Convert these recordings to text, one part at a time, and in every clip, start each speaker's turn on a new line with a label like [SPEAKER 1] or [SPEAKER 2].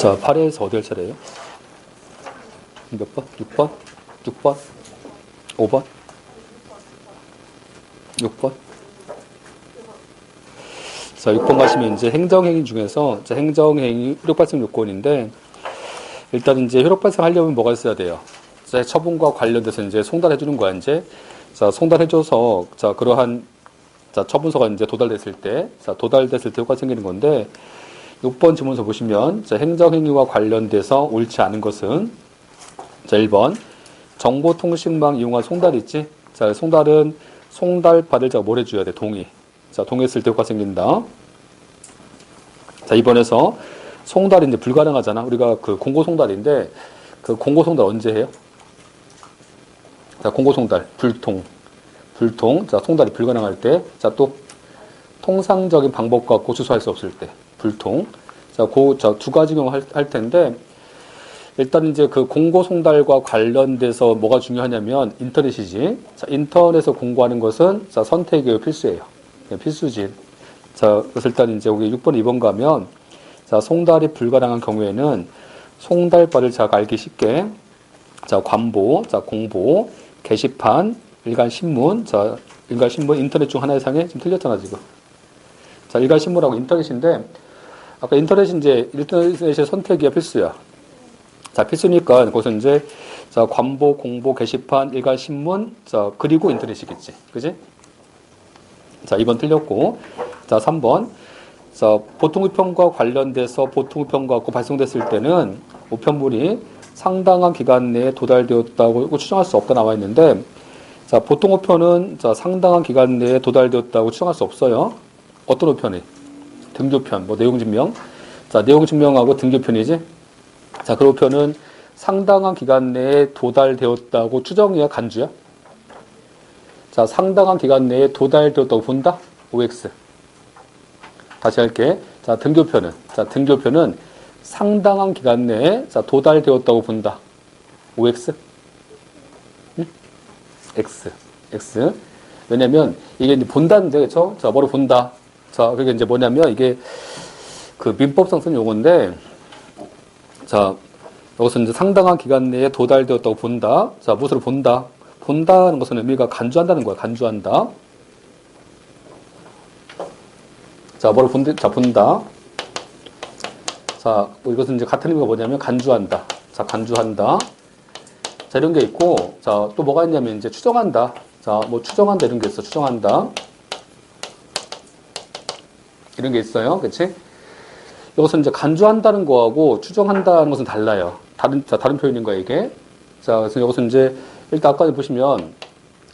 [SPEAKER 1] 자, 8에서 어디 할 차례예요? 몇 번? 6번? 6번? 5번? 6번? 자, 6번 가시면 이제 행정행위 중에서, 자, 행정행위 효력 발생 요건인데, 일단 이제 효력 발생하려면 뭐가 있어야 돼요? 자, 처분과 관련돼서 이제 송달해주는 거야, 이제. 자, 송달해줘서, 자, 그러한, 자, 처분서가 이제 도달됐을 때, 자, 도달됐을 때 효과가 생기는 건데, 6번 지문서 보시면, 자, 행정행위와 관련돼서 옳지 않은 것은, 자, 1번. 정보통신망 이용한 송달 있지? 자, 송달은 송달받을 자가 뭘 해줘야 돼? 동의. 자, 동의했을 때 효과 생긴다. 자, 2번에서 송달이 이제 불가능하잖아. 우리가 그 공고송달인데, 그 공고송달 언제 해요? 자, 공고송달, 불통. 자, 송달이 불가능할 때. 자, 또, 통상적인 방법 갖고 주소할 수 없을 때. 불통. 자, 두 가지 경우 할 텐데, 일단 이제 그 공고송달과 관련돼서 뭐가 중요하냐면, 인터넷이지. 자, 인터넷에서 공고하는 것은, 자, 선택이 필수예요. 필수지. 자, 그래서 일단 이제 여기 6번, 2번 가면, 자, 송달이 불가능한 경우에는 송달받을 자가 알기 쉽게, 자, 관보, 자, 공보, 게시판, 일간신문, 자, 일간신문, 인터넷 중 하나 이상에 지금 틀렸잖아, 지금. 자, 일간신문하고 인터넷인데, 아까 인터넷이 이제, 인터넷의 선택이 필수야. 자, 필수니까, 거기서 이제, 자, 관보, 공보, 게시판, 일간신문, 자, 그리고 인터넷이겠지. 그지? 자, 2번 틀렸고. 자, 3번. 자, 보통우편과 관련돼서 보통우편과 발송됐을 때는 우편물이 상당한 기간 내에 도달되었다고 추정할 수 없다 나와 있는데, 자, 보통우편은 자, 상당한 기간 내에 도달되었다고 추정할 수 없어요. 어떤 우편이? 등교편, 뭐 내용증명. 자, 내용증명하고 등교편이지. 자, 그 우편은 상당한 기간 내에 도달되었다고 추정이야, 간주야? 자, 상당한 기간 내에 도달되었다고 본다? OX. 다시 할게. 자, 등교표는 상당한 기간 내에, 자, 도달되었다고 본다. OX? 응? X. 왜냐면, 이게 이제 본다는데, 그쵸? 자, 뭐로 본다. 자, 그게 이제 뭐냐면, 이게 그 민법상 쓴 용어인데, 자, 여기서 이제 상당한 기간 내에 도달되었다고 본다. 자, 무엇으로 본다? 본다는 것은 의미가 간주한다는 거야. 간주한다. 자, 뭘 본다? 자, 본다. 자, 뭐 이것은 이제 같은 의미가 뭐냐면 간주한다. 자, 간주한다. 자, 이런 게 있고, 자, 또 뭐가 있냐면 이제 추정한다. 자, 뭐 추정한다 이런 게 있어. 추정한다. 이런 게 있어요. 그치? 이것은 이제 간주한다는 거하고 추정한다는 것은 달라요. 다른 표현인 거야, 이게. 자, 그래서 이것은 이제 일단 아까 보시면,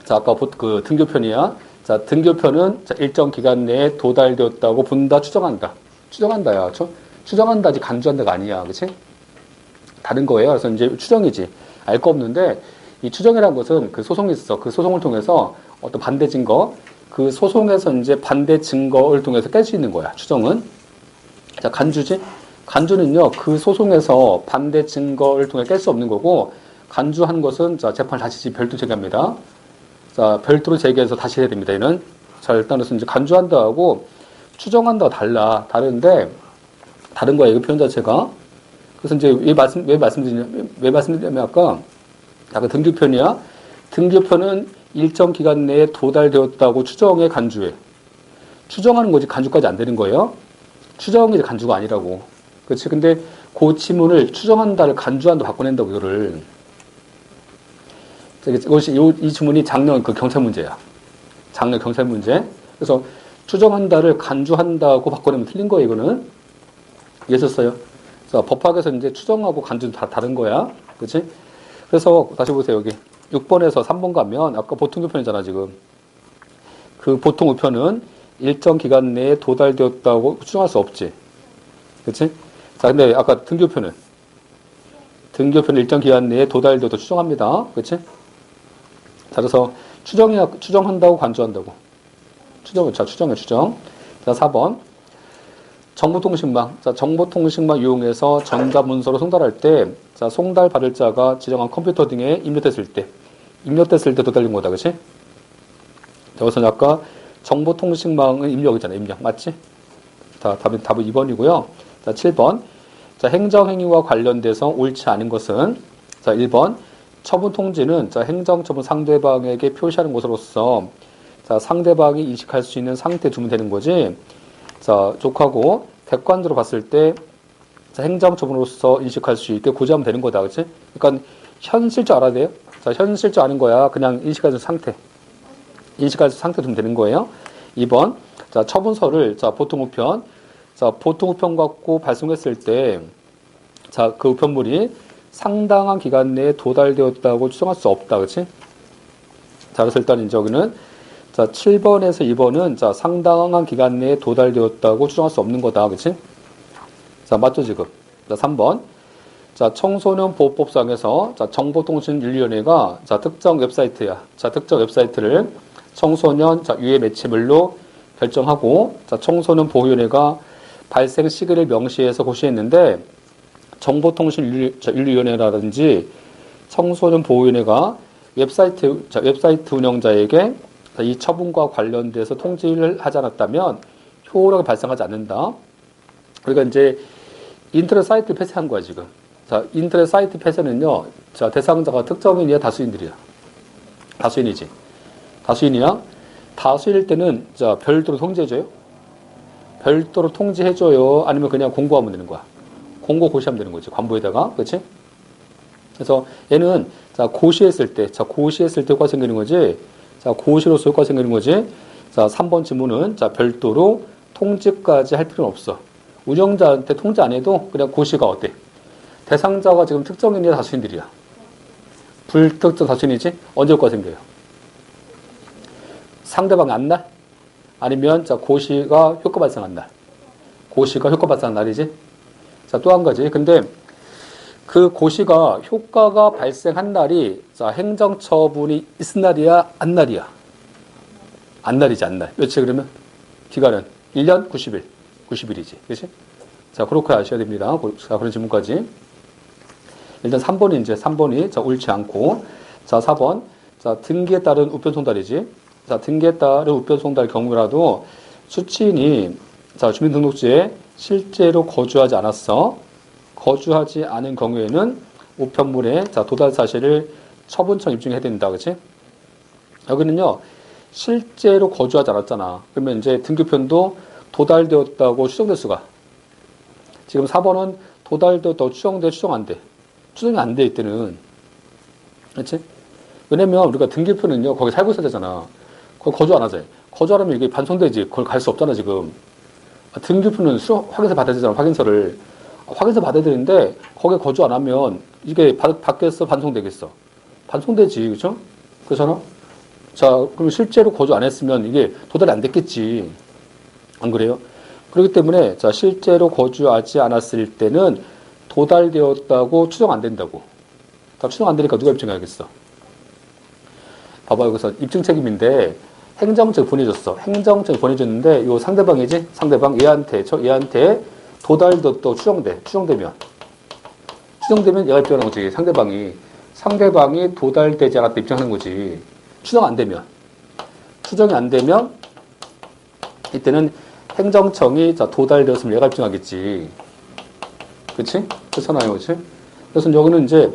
[SPEAKER 1] 자, 아까 그 등교편이야. 자, 등교편은 자, 일정 기간 내에 도달되었다고 본다, 추정한다. 추정한다야. 추정한다지 간주한다가 아니야. 그치? 다른 거예요. 그래서 이제 추정이지. 알 거 없는데, 이 추정이라는 것은 그 소송이 있어. 그 소송을 통해서 어떤 반대 증거, 그 소송에서 이제 반대 증거를 통해서 깰 수 있는 거야. 추정은. 자, 간주지? 간주는요, 그 소송에서 반대 증거를 통해 깰 수 없는 거고, 간주한 것은, 자, 재판을 다시 별도 제기합니다. 자, 별도로 제기해서 다시 해야 됩니다, 얘는. 자, 일단은 이제 간주한다하고 추정한다가 다른데, 다른 거야, 이 표현 자체가. 그래서 이제 왜 말씀드리냐면, 아까 등교편이야. 등교편은 일정 기간 내에 도달되었다고 추정해, 간주해. 추정하는 거지, 간주까지 안 되는 거예요. 추정이 이제 간주가 아니라고. 그렇지. 근데 그 지문을 추정한다를 간주한다 바꿔낸다고, 이거를. 이 지문이 작년 그 경찰 문제야. 작년 경찰 문제. 그래서 추정한다를 간주한다고 바꿔내면 틀린 거야, 이거는. 이해했어요? 자, 법학에서 이제 추정하고 간주는 다 다른 거야. 그렇지? 그래서 다시 보세요, 여기. 6번에서 3번 가면 아까 보통우편이잖아, 지금. 그 보통우편은 일정 기간 내에 도달되었다고 추정할 수 없지. 그렇지? 자, 근데 아까 등교편은 일정 기간 내에 도달되었다고 추정합니다. 그렇지? 자, 그래서 추정한다고 간주한다고. 추정. 자, 4번. 정보통신망. 자, 정보통신망 이용해서 전자문서로 송달할 때, 자, 송달받을 자가 지정한 컴퓨터 등에 입력됐을 때 도달된 거다. 그치? 자, 여기서 아까 정보통신망은 입력이잖아, 입력. 맞지? 답은 2번이고요. 자, 7번. 자, 행정행위와 관련돼서 옳지 않은 것은, 자, 1번, 처분 통지는, 자, 행정처분 상대방에게 표시하는 것으로서, 자, 상대방이 인식할 수 있는 상태에 두면 되는 거지. 자, 족하고, 객관적으로 봤을 때, 자, 행정처분으로서 인식할 수 있게 고지하면 되는 거다. 그치? 그러니까, 현실적 알아야 돼요. 자, 현실적 아는 거야. 그냥 인식할 수 있는 상태. 인식할 수 있는 상태 두면 되는 거예요. 2번, 자, 처분서를, 자, 보통 우편, 자, 보통 우편 갖고 발송했을 때, 자, 그 우편물이 상당한 기간 내에 도달되었다고 추정할 수 없다. 그치? 자, 그래서 일단 이제 여기는, 자, 7번에서 2번은, 자, 상당한 기간 내에 도달되었다고 추정할 수 없는 거다. 그치? 자, 맞죠, 지금? 자, 3번. 자, 청소년 보호법상에서, 자, 정보통신윤리위원회가, 자, 특정 웹사이트야. 자, 특정 웹사이트를 청소년, 자, 유해 매체물로 결정하고, 자, 청소년 보호위원회가 발생 시기를 명시해서 고시했는데, 정보통신윤리위원회라든지 청소년 보호위원회가 웹사이트 운영자에게 이 처분과 관련돼서 통지를 하지 않았다면 효력이 발생하지 않는다. 그러니까 이제 인터넷 사이트를 폐쇄한 거야, 지금. 자, 인터넷 사이트 폐쇄는요, 자, 대상자가 특정인이야, 다수인들이야? 다수인이지. 다수인이야? 다수일 때는, 자, 별도로 통지해줘요? 별도로 통지해줘요? 아니면 그냥 공고하면 되는 거야? 공고 고시하면 되는 거지. 관보에다가. 그치? 그래서 얘는, 자, 고시했을 때, 자, 고시했을 때 효과 생기는 거지. 자, 고시로서 효과 생기는 거지. 자, 3번 질문은, 자, 별도로 통지까지 할 필요는 없어. 운영자한테 통지 안 해도 그냥 고시가 어때? 대상자가 지금 특정인이야, 다수인들이야? 불특정 다수인이지? 언제 효과 생겨요? 상대방이 안 날? 아니면, 자, 고시가 효과 발생한 날? 고시가 효과 발생한 날이지? 자, 또 한 가지. 근데 그 고시가 효과가 발생한 날이, 자, 행정처분이 있은 날이야, 안 날이야? 안 날이지, 안 날. 며칠 그러면? 기간은 1년 90일. 90일이지. 그치? 자, 그렇게 아셔야 됩니다. 자, 그런 질문까지. 일단 3번이, 자, 옳지 않고. 자, 4번. 자, 등기에 따른 우편 송달이지. 자, 등기에 따른 우편 송달 경우라도 수취인이, 자, 주민등록지에 실제로 거주하지 않았어. 거주하지 않은 경우에는 우편물의, 자, 도달 사실을 처분청 입증해야 된다. 그치? 여기는요, 실제로 거주하지 않았잖아. 그러면 이제 등기편도 도달되었다고 추정될 수가. 지금 4번은 도달되었다고 추정돼, 추정 안 돼. 추정이 안 돼, 이때는. 그렇지? 왜냐면 우리가 등기표는요, 거기 살고 있어야 되잖아. 거기 거주 안 하지. 거주하려면 이게 반송되지. 그걸 갈 수 없잖아, 지금. 등기표는 확인서 받아야 되잖아, 확인서를. 확인서 받아야 되는데, 거기에 거주 안 하면 이게 밖에서 반송되겠어. 반송되지, 그죠? 그렇잖아? 자, 그럼 실제로 거주 안 했으면 이게 도달이 안 됐겠지. 안 그래요? 그렇기 때문에, 자, 실제로 거주하지 않았을 때는 도달되었다고 추정 안 된다고. 다 추정 안 되니까 누가 입증해야겠어? 봐봐, 여기서 입증 책임인데, 행정처 보내줬어. 행정처 보내줬는데, 요 상대방이지? 상대방, 얘한테 도달되었다고 추정되면 얘가 입증하는 거지. 상대방이 도달되지 않았다 입증하는 거지. 추정이 안 되면, 이때는 행정청이, 자, 도달되었으면 얘가 입증하겠지. 그치? 그렇잖아요. 그치? 그래서 여기는 이제,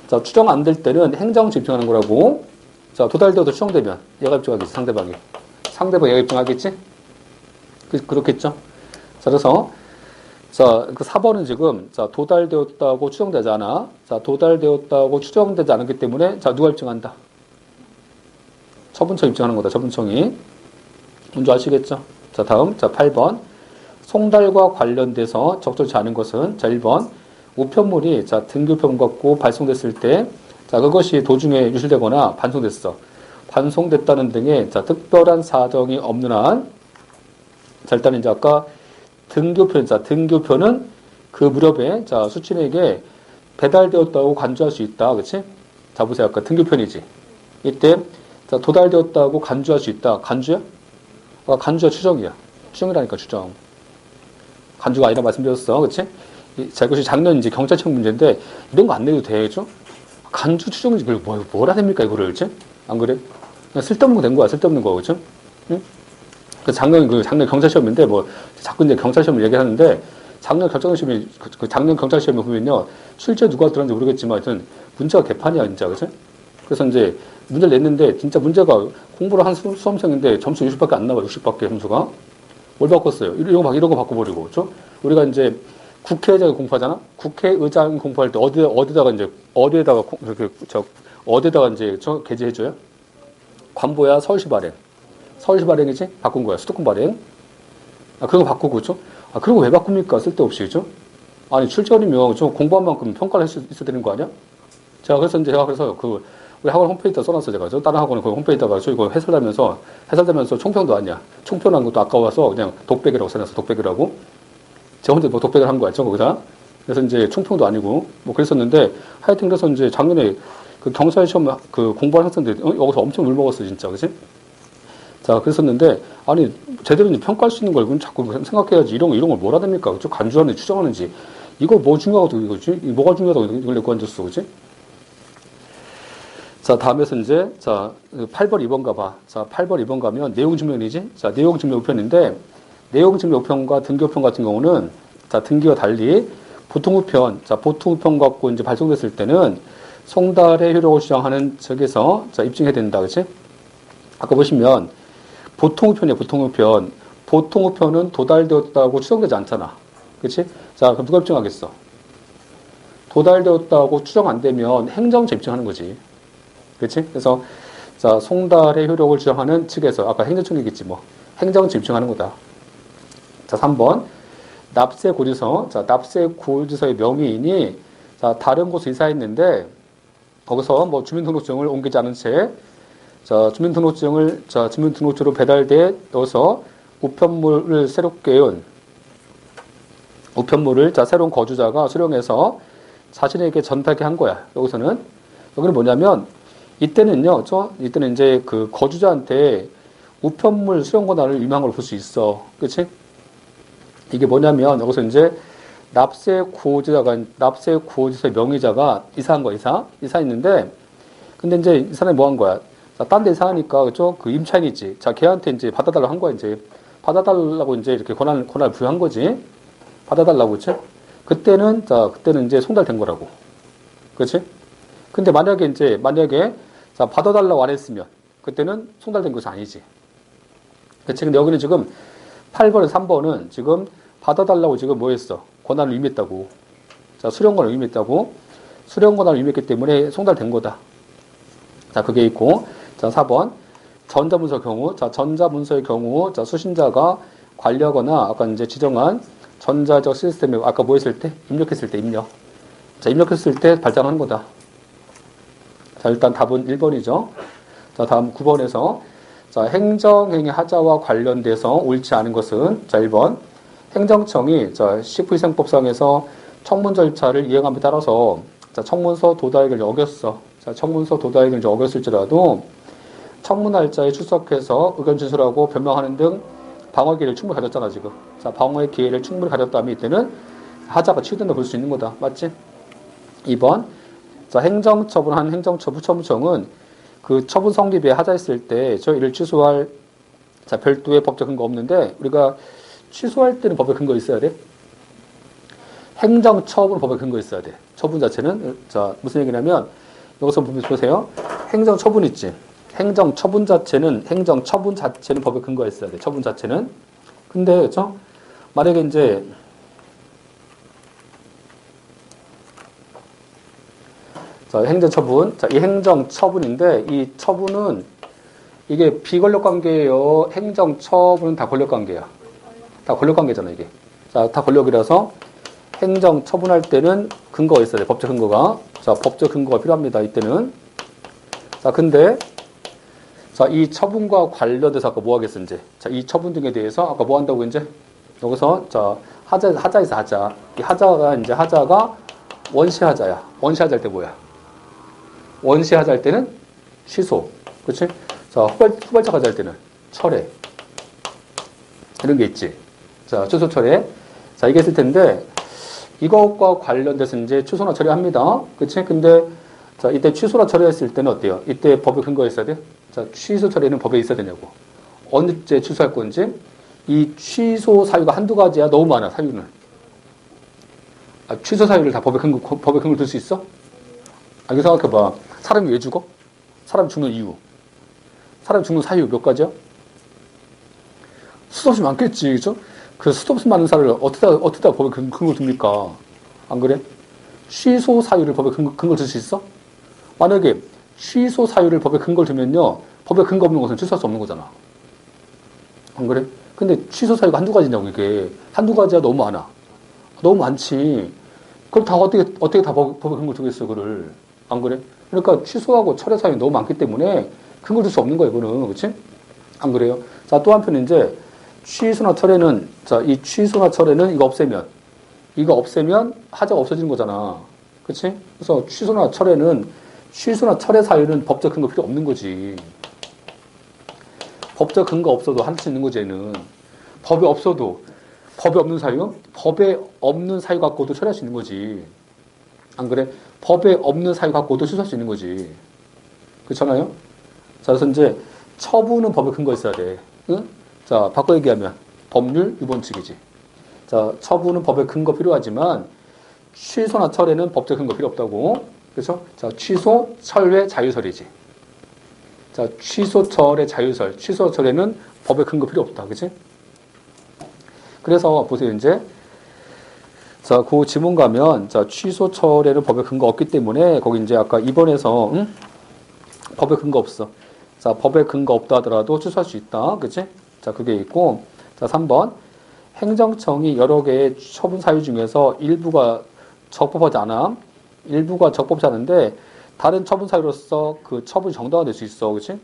[SPEAKER 1] 자, 추정 안 될 때는 행정청이 입증하는 거라고. 자, 도달되어도 추정되면 얘가 입증하겠지. 상대방이 얘가 입증하겠지? 그렇겠죠? 자, 그래서, 자, 그 4번은 지금, 자, 도달되었다고 추정되지 않아. 자, 도달되었다고 추정되지 않았기 때문에, 자, 누가 입증한다? 처분청 입증하는 거다. 처분청이. 뭔지 아시겠죠? 자, 다음. 자, 8번. 송달과 관련돼서 적절치 않은 것은, 자, 1번. 우편물이, 자, 등기우편 갖고 발송됐을 때, 자, 그것이 도중에 유실되거나 반송됐다는 등의, 자, 특별한 사정이 없는 한, 자, 일단 이제 아까 등기우편은 그 무렵에, 자, 수취인에게 배달되었다고 간주할 수 있다. 그치? 자, 보세요. 아까 등기우편이지. 이때, 자, 도달되었다고 간주할 수 있다. 간주야? 간주가 추정이야. 추정이라니까, 추정. 간주가 아니라 말씀드렸어. 그치? 자, 이것이 작년 이제 경찰청 문제인데, 이런 거 안 내도 돼. 그죠? 간주 추정이지. 뭐라 됩니까, 이거를. 그치? 안 그래? 그냥 쓸데없는 거 된 거야. 쓸데없는 거. 그치? 응? 작년 경찰 시험인데, 자꾸 이제 경찰 시험을 얘기하는데, 작년 결정 시험에, 작년 경찰 시험에 보면요. 실제 누가 들었는지 모르겠지만 하여튼 문제가 개판이야, 진짜. 그치? 그래서 이제 문제를 냈는데 진짜 문제가 공부를 한 수험생인데 점수 60밖에 안 나와, 60밖에 점수가. 뭘 바꿨어요? 이런 거 바꿔버리고, 그렇죠? 우리가 이제 국회의장이 공부하잖아? 국회의장 공부할 때 어디다가 이제 게재해줘요? 관보야 서울시 발행. 서울시 발행이지? 바꾼 거야. 수도권 발행. 아, 그런 거 바꾸고, 그렇죠? 아, 그런 거 왜 바꿉니까? 쓸데없이, 그렇죠? 아니, 출전이면 좀 공부한 만큼 평가를 있어야 되는 거 아니야? 제가 그래서 우리 학원 홈페이지에다 써놨어, 제가. 다른 학원은 그 홈페이지에다가 이거 해설되면서 총평도 아니야. 총평한 것도 아까워서 그냥 독백이라고 써놨어, 독백이라고. 제가 혼자 뭐 독백을 한 거야, 거기다. 그래서 이제 총평도 아니고, 뭐 그랬었는데, 하여튼 그래서 이제 작년에 그 경찰 시험 공부한 학생들이 여기서 엄청 울먹었어, 진짜. 그치? 자, 그랬었는데, 아니, 제대로 평가할 수 있는 걸 자꾸 생각해야지. 이런 걸 뭐라 됩니까? 좀 간주하는지, 추정하는지. 이거 뭐 중요하다고 이거지? 뭐가 중요하다고 이걸 내고 앉았어, 그치? 자, 다음에서 이제, 8번 2번 가봐. 자, 8번 2번 가면 내용증명이지? 자, 내용증명 우편인데, 내용증명 우편과 등기우편 같은 경우는, 자, 등기와 달리, 보통우편 갖고 이제 발송됐을 때는, 송달의 효력을 주장하는 측에서, 입증해야 된다, 그치? 아까 보시면, 보통우편이야, 보통우편. 보통우편은 도달되었다고 추정되지 않잖아. 그치? 자, 그럼 누가 입증하겠어? 도달되었다고 추정 안 되면 행정처 입증하는 거지. 그치? 그래서, 자, 송달의 효력을 주장하는 측에서, 아까 행정청이겠지, 뭐. 행정처 입증하는 거다. 자, 3번. 납세고지서. 자, 납세고지서의 명의인이, 자, 다른 곳에 이사했는데, 거기서 뭐 주민등록증을 옮기지 않은 채, 자, 주민등록증으로 배달돼 넣어서 우편물을 새로운 거주자가 수령해서 자신에게 전달하게 한 거야. 여기는 뭐냐면, 이때는 이제 그 거주자한테 우편물 수령 권한을 위임한 걸 볼 수 있어. 그치? 이게 뭐냐면, 여기서 이제 납세고지서의 명의자가 이사한 거야, 이사했는데, 근데 이제 이 사람이 뭐 한 거야? 자, 딴 데 이사하니까, 그죠? 그 임차인이 있지. 자, 걔한테 이제 받아달라고 한 거야, 이제. 받아달라고 이제 이렇게 권한을 부여한 거지. 받아달라고, 그치? 그때는 이제 송달된 거라고. 그치? 근데 만약에, 자, 받아달라고 안 했으면, 그때는 송달된 것이 아니지. 그치? 근데 여기는 지금 8번에 3번은 지금 받아달라고 지금 뭐 했어? 권한을 위임했다고. 자, 수령권을 위임했다고. 수령권한을 위임했기 때문에 송달된 거다. 자, 그게 있고. 자, 4번. 전자문서의 경우, 자, 수신자가 관리하거나, 아까 이제 지정한 전자적 시스템에, 아까 뭐 했을 때? 입력했을 때. 자, 입력했을 때 발생하는 거다. 자, 일단 답은 1번이죠. 자, 다음 9번에서, 자, 행정행위 하자와 관련돼서 옳지 않은 것은, 자, 1번. 행정청이, 자, 식품위생법상에서 청문 절차를 이행함에 따라서, 자, 청문서 도달을 어겼어. 자, 청문서 도달을 어겼을지라도, 청문 날짜에 출석해서 의견 진술하고 변명하는 등 방어 기회를 충분히 가졌잖아, 지금. 자, 방어의 기회를 충분히 가졌다면 이때는 하자가 취소된다 볼 수 있는 거다. 맞지? 2번. 자, 행정처분한 행정처분청은 그 처분 성립에 하자했을 때 이를 취소할, 자, 별도의 법적 근거 없는데, 우리가 취소할 때는 법적 근거 있어야 돼? 행정처분 법적 근거 있어야 돼. 처분 자체는, 자, 무슨 얘기냐면, 여기서 보세요. 행정처분 있지? 행정처분 자체는 법의 근거가 있어야 돼. 처분 자체는. 근데, 그죠? 만약에 이제, 자, 행정처분. 자, 이 행정처분인데, 이 처분은, 이게 비권력관계예요. 행정처분은 다 권력관계야. 다 권력관계잖아, 이게. 자, 다 권력이라서, 행정처분할 때는 근거가 있어야 돼. 법적 근거가. 자, 법적 근거가 필요합니다. 이때는. 자, 근데, 자, 이 처분과 관련돼서 아까 뭐 하겠어, 이제. 자, 이 처분 등에 대해서 아까 뭐 한다고, 이제. 여기서, 자, 하자에서 하자. 이 하자가 원시하자야. 원시하자 할 때 뭐야? 원시하자 할 때는 취소. 그치? 자, 후발적 하자 할 때는 철회. 이런 게 있지. 자, 취소 철회. 자, 이게 있을 텐데, 이것과 관련돼서 이제 취소나 처리합니다. 그치? 근데, 자, 이때 취소나 처리했을 때는 어때요? 이때 법에 근거가 있어야 돼? 자, 취소 처리는 법에 있어야 되냐고. 언제 취소할 건지. 이 취소 사유가 한두 가지야. 너무 많아, 사유는. 취소 사유를 다 법에 근거 들 수 있어? 이거 생각해봐. 사람이 왜 죽어? 사람 죽는 이유. 사람 죽는 사유 몇 가지야? 수도 없이 많겠지, 그죠? 그 수도 없이 많은 사유를 어떻게 법에 근거를 듭니까? 안 그래? 취소 사유를 법에 근거를 들 수 있어? 만약에 취소 사유를 법에 근거를 두면요, 법에 근거 없는 것은 취소할 수 없는 거잖아. 안 그래? 근데 취소 사유가 한두 가지냐고, 이게. 한두 가지야 너무 많아. 너무 많지. 그럼 다 어떻게 다 법에 근거를 두겠어, 그를. 안 그래? 그러니까 취소하고 철회 사유가 너무 많기 때문에 근거를 들 수 없는 거야, 이거는. 그치? 안 그래요? 자, 또 한편 이제, 취소나 철회는, 자, 이 취소나 철회는 이거 없애면 하자가 없어지는 거잖아. 그치? 그래서 취소나 철회 사유는 법적 근거 필요 없는 거지. 법적 근거 없어도 할 수 있는 거지, 얘는. 법에 없는 사유 갖고도 처리할 수 있는 거지. 안 그래? 법에 없는 사유 갖고도 취소할 수 있는 거지. 그렇잖아요? 자, 그래서 이제 처분은 법에 근거 있어야 돼. 응? 자, 바꿔 얘기하면 법률 유본칙이지. 자, 처분은 법에 근거 필요하지만 취소나 철회는 법적 근거 필요 없다고. 그렇죠? 자, 취소, 철회, 자유설이지. 자, 취소, 철회, 자유설. 취소, 철회는 법에 근거 필요 없다. 그치? 그래서 보세요, 이제. 자, 그 지문 가면, 자, 취소, 철회는 법에 근거 없기 때문에, 거기 이제 아까 2번에서, 응? 법에 근거 없어. 자, 법에 근거 없다 하더라도 취소할 수 있다. 그치? 자, 그게 있고. 자, 3번. 행정청이 여러 개의 처분 사유 중에서 일부가 적법하지 않아. 일부가 적법치 않은데, 다른 처분 사유로서 그 처분이 정당화될 수 있어. 그치?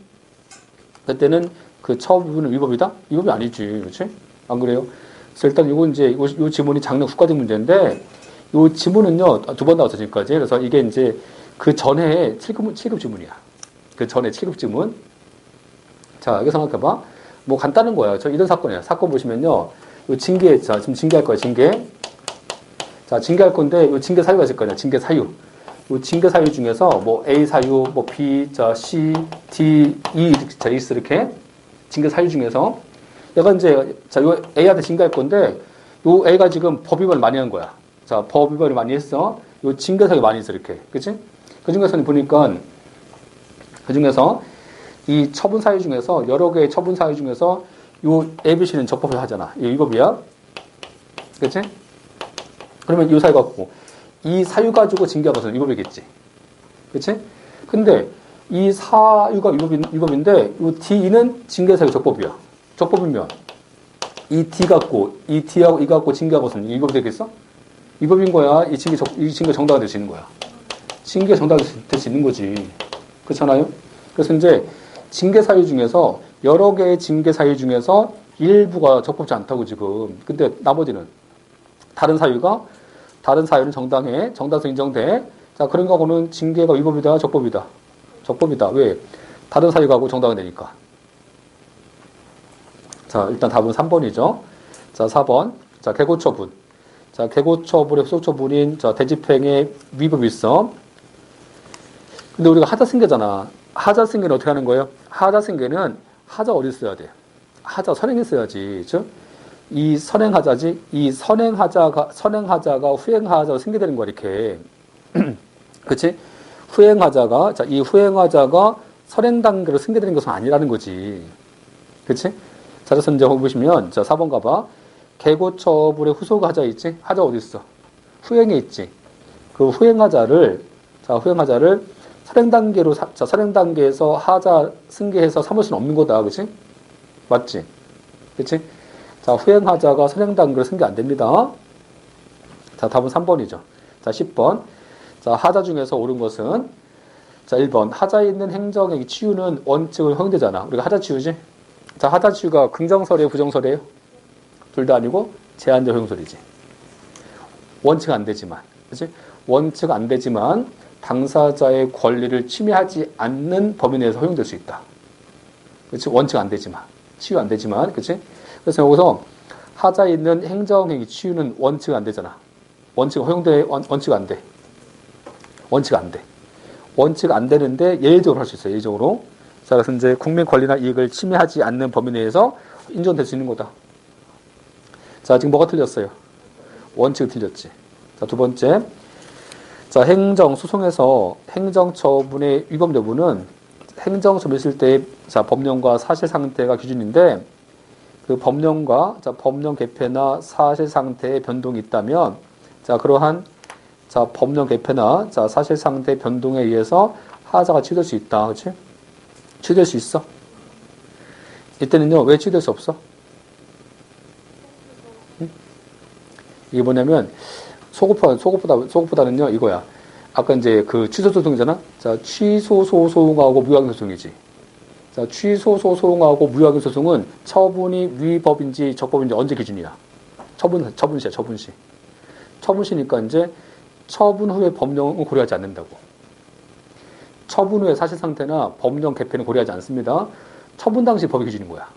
[SPEAKER 1] 그때는 그 처분은 위법이다? 위법이 아니지. 그치? 안 그래요? 그래서 일단 요 지문이 작년 국가적 문제인데, 요 지문은요, 두 번 나왔어, 지금까지. 그래서 이게 이제 그 전에 7급 지문이야. 그 전에 7급 지문. 자, 여기 생각해봐. 뭐 간단한 거야. 저 이런 사건이야. 사건 보시면요, 요 자, 지금 징계할 거야, 징계. 자, 징계할 건데, 요 징계 사유가 있을 거냐, 징계 사유. 요 징계 사유 중에서 뭐 A 사유, 뭐 B, 자, C, D, E 이렇게 있어, 이렇게. 징계 사유 중에서. 얘가 이제, 자, 요 A한테 징계할 건데, 요 A가 지금 법 위반을 많이 한 거야. 자, 법 위반을 많이 했어. 요 징계 사유 많이 있어, 이렇게. 그치? 그 중에서는 보니까, 그 중에서 이 처분 사유 중에서, 여러 개의 처분 사유 중에서 요 ABC는 적법을 하잖아. 이 위법이야. 그치? 그러면 이 사유 갖고, 이 사유 가지고 징계한 것은 위법이겠지. 그치? 근데 이 사유가 위법인데, 이 D는 징계 사유 적법이야. 적법이면, 이 D하고 이 갖고 징계한 것은 위법이 되겠어? 위법인 거야. 이 징계 정당화 될 수 있는 거야. 징계 정당화 될 수 있는 거지. 그렇잖아요? 그래서 이제 징계 사유 중에서, 여러 개의 징계 사유 중에서 일부가 적법치 않다고 지금. 근데 나머지는 다른 사유는 정당해서 인정돼. 자, 그런 거는 징계가 위법이다, 적법이다. 적법이다. 왜? 다른 사유가 정당화되니까. 자, 일단 답은 3번이죠. 자, 4번. 자, 개고처분. 자, 개고처분의 후속처분인, 자, 대집행의 위법이 있어. 근데 우리가 하자승계잖아. 하자승계는 어떻게 하는 거예요? 하자승계는 하자 어디 써야 돼? 하자 선행에 써야지. 즉, 이 선행하자가 후행하자로 승계되는 거야, 이렇게. 그치? 자, 이 후행하자가 선행 단계로 승계되는 것은 아니라는 거지. 그치? 자, 그래서 이제 보시면, 자, 4번 가봐. 개고처분의 후속 하자 있지? 하자 어디 있어? 후행에 있지? 그 후행하자를 선행 단계에서 하자 승계해서 삼을 수는 없는 거다. 그치? 맞지? 그치? 자, 후행하자가 선행 단계로 승계 안 됩니다. 자, 답은 3번이죠. 자, 10번. 자, 하자 중에서 옳은 것은, 자, 1번. 하자에 있는 행정의 치유는 원칙을 허용되잖아. 우리가 하자 치유지? 자, 하자 치유가 긍정설이에요, 부정설이에요? 둘 다 아니고 제한적 허용설이지. 원칙 안 되지만, 그치? 원칙 안 되지만 당사자의 권리를 침해하지 않는 범위 내에서 허용될 수 있다. 그치? 원칙 안 되지만, 치유 안 되지만, 그치? 그래서 여기서 하자에 있는 행정행위 치유는 원칙 안 되잖아. 원칙 허용돼, 원칙 안 돼. 원칙 안 돼. 원칙 안 되는데 예외적으로 할 수 있어요. 예외적으로. 자, 그래서 이제 국민 권리나 이익을 침해하지 않는 범위 내에서 인정될 수 있는 거다. 자, 지금 뭐가 틀렸어요? 원칙이 틀렸지. 자, 두 번째. 자, 행정소송에서 행정처분의 위법 여부는 행정처분 있을 때, 자, 법령과 사실상태가 기준인데, 그 법령과, 자, 법령 개폐나 사실상태의 변동이 있다면, 자, 그러한, 자, 법령 개폐나, 자, 사실상태 변동에 의해서 하자가 취될 수 있다. 그치? 취될 수 있어? 이때는요, 왜 취될 수 없어? 응? 이게 뭐냐면, 소급보다는요, 이거야. 아까 이제 그 취소소송이잖아? 자, 취소소송하고 무효행소송이지. 자, 취소소송하고 무효행소송은 처분이 위법인지 적법인지 언제 기준이야? 처분시야, 처분시. 처분시니까 이제 처분 후에 법령은 고려하지 않는다고. 처분 후에 사실상태나 법령 개폐는 고려하지 않습니다. 처분 당시 법의 기준인 거야.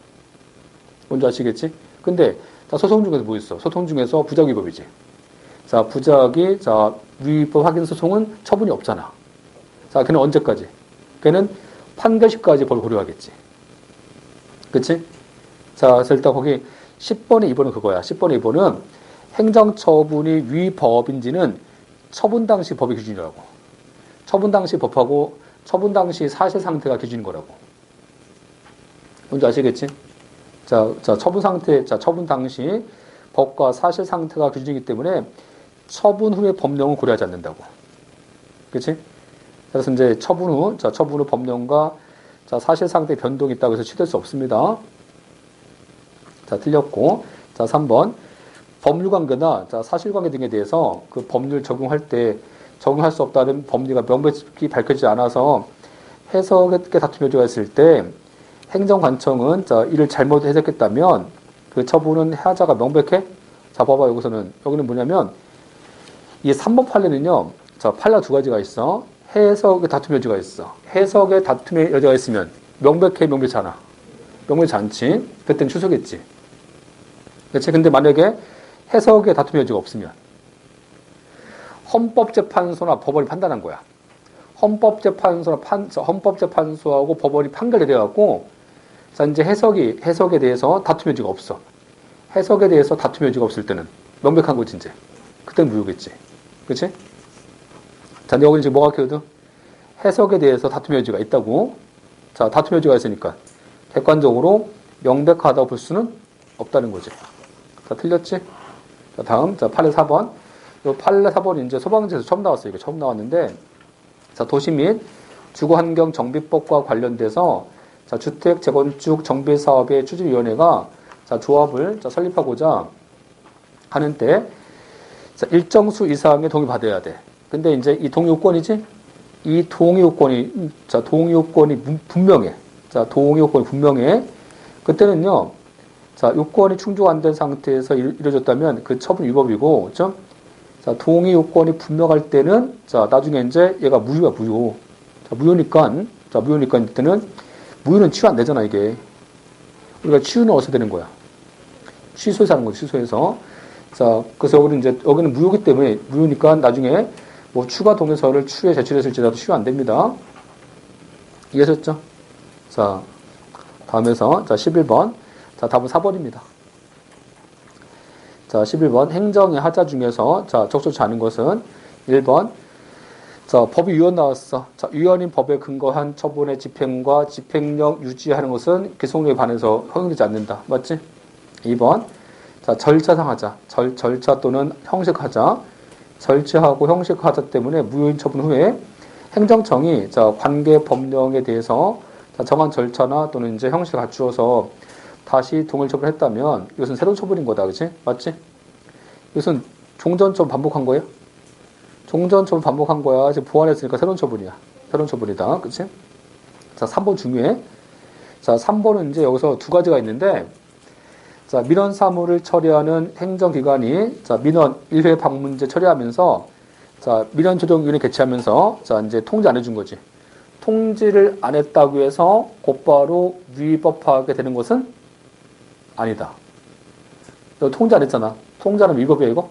[SPEAKER 1] 뭔지 아시겠지? 근데, 자, 소송 중에서 뭐 있어? 소송 중에서 부작위법이지. 자, 부작위, 자, 위법 확인 소송은 처분이 없잖아. 자, 걔는 언제까지? 걔는 판결시까지 법을 고려하겠지. 그치? 자, 그래서 일단 거기 10번의 2번은 그거야. 10번의 2번은 행정처분이 위법인지는 처분 당시 법의 기준이라고. 처분 당시 법하고 처분 당시 사실 상태가 기준인 거라고. 뭔지 아시겠지? 자, 처분 상태, 자, 처분 당시 법과 사실 상태가 기준이기 때문에 처분 후의 법령은 고려하지 않는다고. 그치? 그래서 이제 처분 후 법령과 자, 사실 상태 변동이 있다고 해서 취될 수 없습니다. 자, 틀렸고. 자, 3번. 법률 관계나 자, 사실 관계 등에 대해서 그 법률 적용할 때 적용할 수 없다는 법리가 명백히 밝혀지지 않아서 해석에 다툼 여지가 있을 때 행정관청은 자, 이를 잘못 해석했다면 그 처분은 하자가 명백해? 자, 봐봐. 여기는 뭐냐면 이 3번 판례는요. 자, 판례 두 가지가 있어. 해석에 다툼 여지가 있어. 해석에 다툼의 여지가 있으면 명백해, 명백치 않아? 명백치 않지. 그때는 취소겠지. 그렇지? 근데 만약에 해석에 다툼의 여지가 없으면 헌법재판소나 법원이 판단한 거야. 헌법재판소하고 법원이 판결이 돼갖고 자, 이제 해석에 대해서 다툼의 여지가 없어. 해석에 대해서 다툼의 여지가 없을 때는 명백한 거지, 이제. 그때는 무효겠지. 그치? 자, 근데 여기는 지금 뭐가 키워도 해석에 대해서 다툼의 여지가 있다고. 자, 다툼의 여지가 있으니까 객관적으로 명백하다고 볼 수는 없다는 거지. 자, 틀렸지? 자, 다음. 자, 판례 4번. 이 판례 4번이 이제 소방지에서 처음 나왔어요. 이게 처음 나왔는데, 자, 도시 및 주거환경 정비법과 관련돼서 자, 주택 재건축 정비 사업의 추진위원회가 자, 조합을 자, 설립하고자 하는 때 자, 일정 수 이상의 동의 받아야 돼. 근데 이제 이 동의 요건이지? 이 동의 요건이 분명해. 자, 동의 요건이 분명해. 그때는요, 자, 요건이 충족 안 된 상태에서 이루어졌다면 그 처분 위법이고, 그죠? 자, 동의 요건이 분명할 때는, 자, 나중에 이제 얘가 무효야, 무효. 자, 무효니까 이때는, 무효는 취소 안 되잖아, 이게. 우리가 취소는 어디서 되는 거야? 취소해서 하는 거지, 취소해서. 자, 그래서 여기는 무효기 때문에, 무효니까 나중에 뭐 추가 동의서를 추후에 제출했을지라도 취소 안 됩니다. 이해하셨죠? 자, 다음에서, 자, 11번. 자, 답은 4번입니다. 자, 11번. 행정의 하자 중에서, 자, 적절치 않은 것은 1번. 자, 법이 위헌 나왔어. 자, 위헌인 법에 근거한 처분의 집행과 집행력 유지하는 것은 기성력에 반해서 허용되지 않는다. 맞지? 2번. 자, 절차상 하자. 절차 또는 형식하자. 절차하고 형식하자 때문에 무효인 처분 후에 행정청이 자, 관계 법령에 대해서 자, 정한 절차나 또는 이제 형식을 갖추어서 다시 동일 처분했다면 이것은 새로운 처분인 거다. 그치? 맞지? 이것은 종전 처분 반복한 거예요? 종전 처분 반복한 거야. 지금 보완했으니까 새로운 처분이야. 새로운 처분이다. 그치? 자, 3번 중요해. 자, 3번은 이제 여기서 두 가지가 있는데, 자, 민원 사무를 처리하는 행정기관이, 자, 민원 1회 방문제 처리하면서, 자, 민원 조정위원회 개최하면서, 자, 이제 통지 안 해준 거지. 통지를 안 했다고 해서 곧바로 위법하게 되는 것은 아니다. 너 통지 안 했잖아. 통지하는 위법이야, 이거?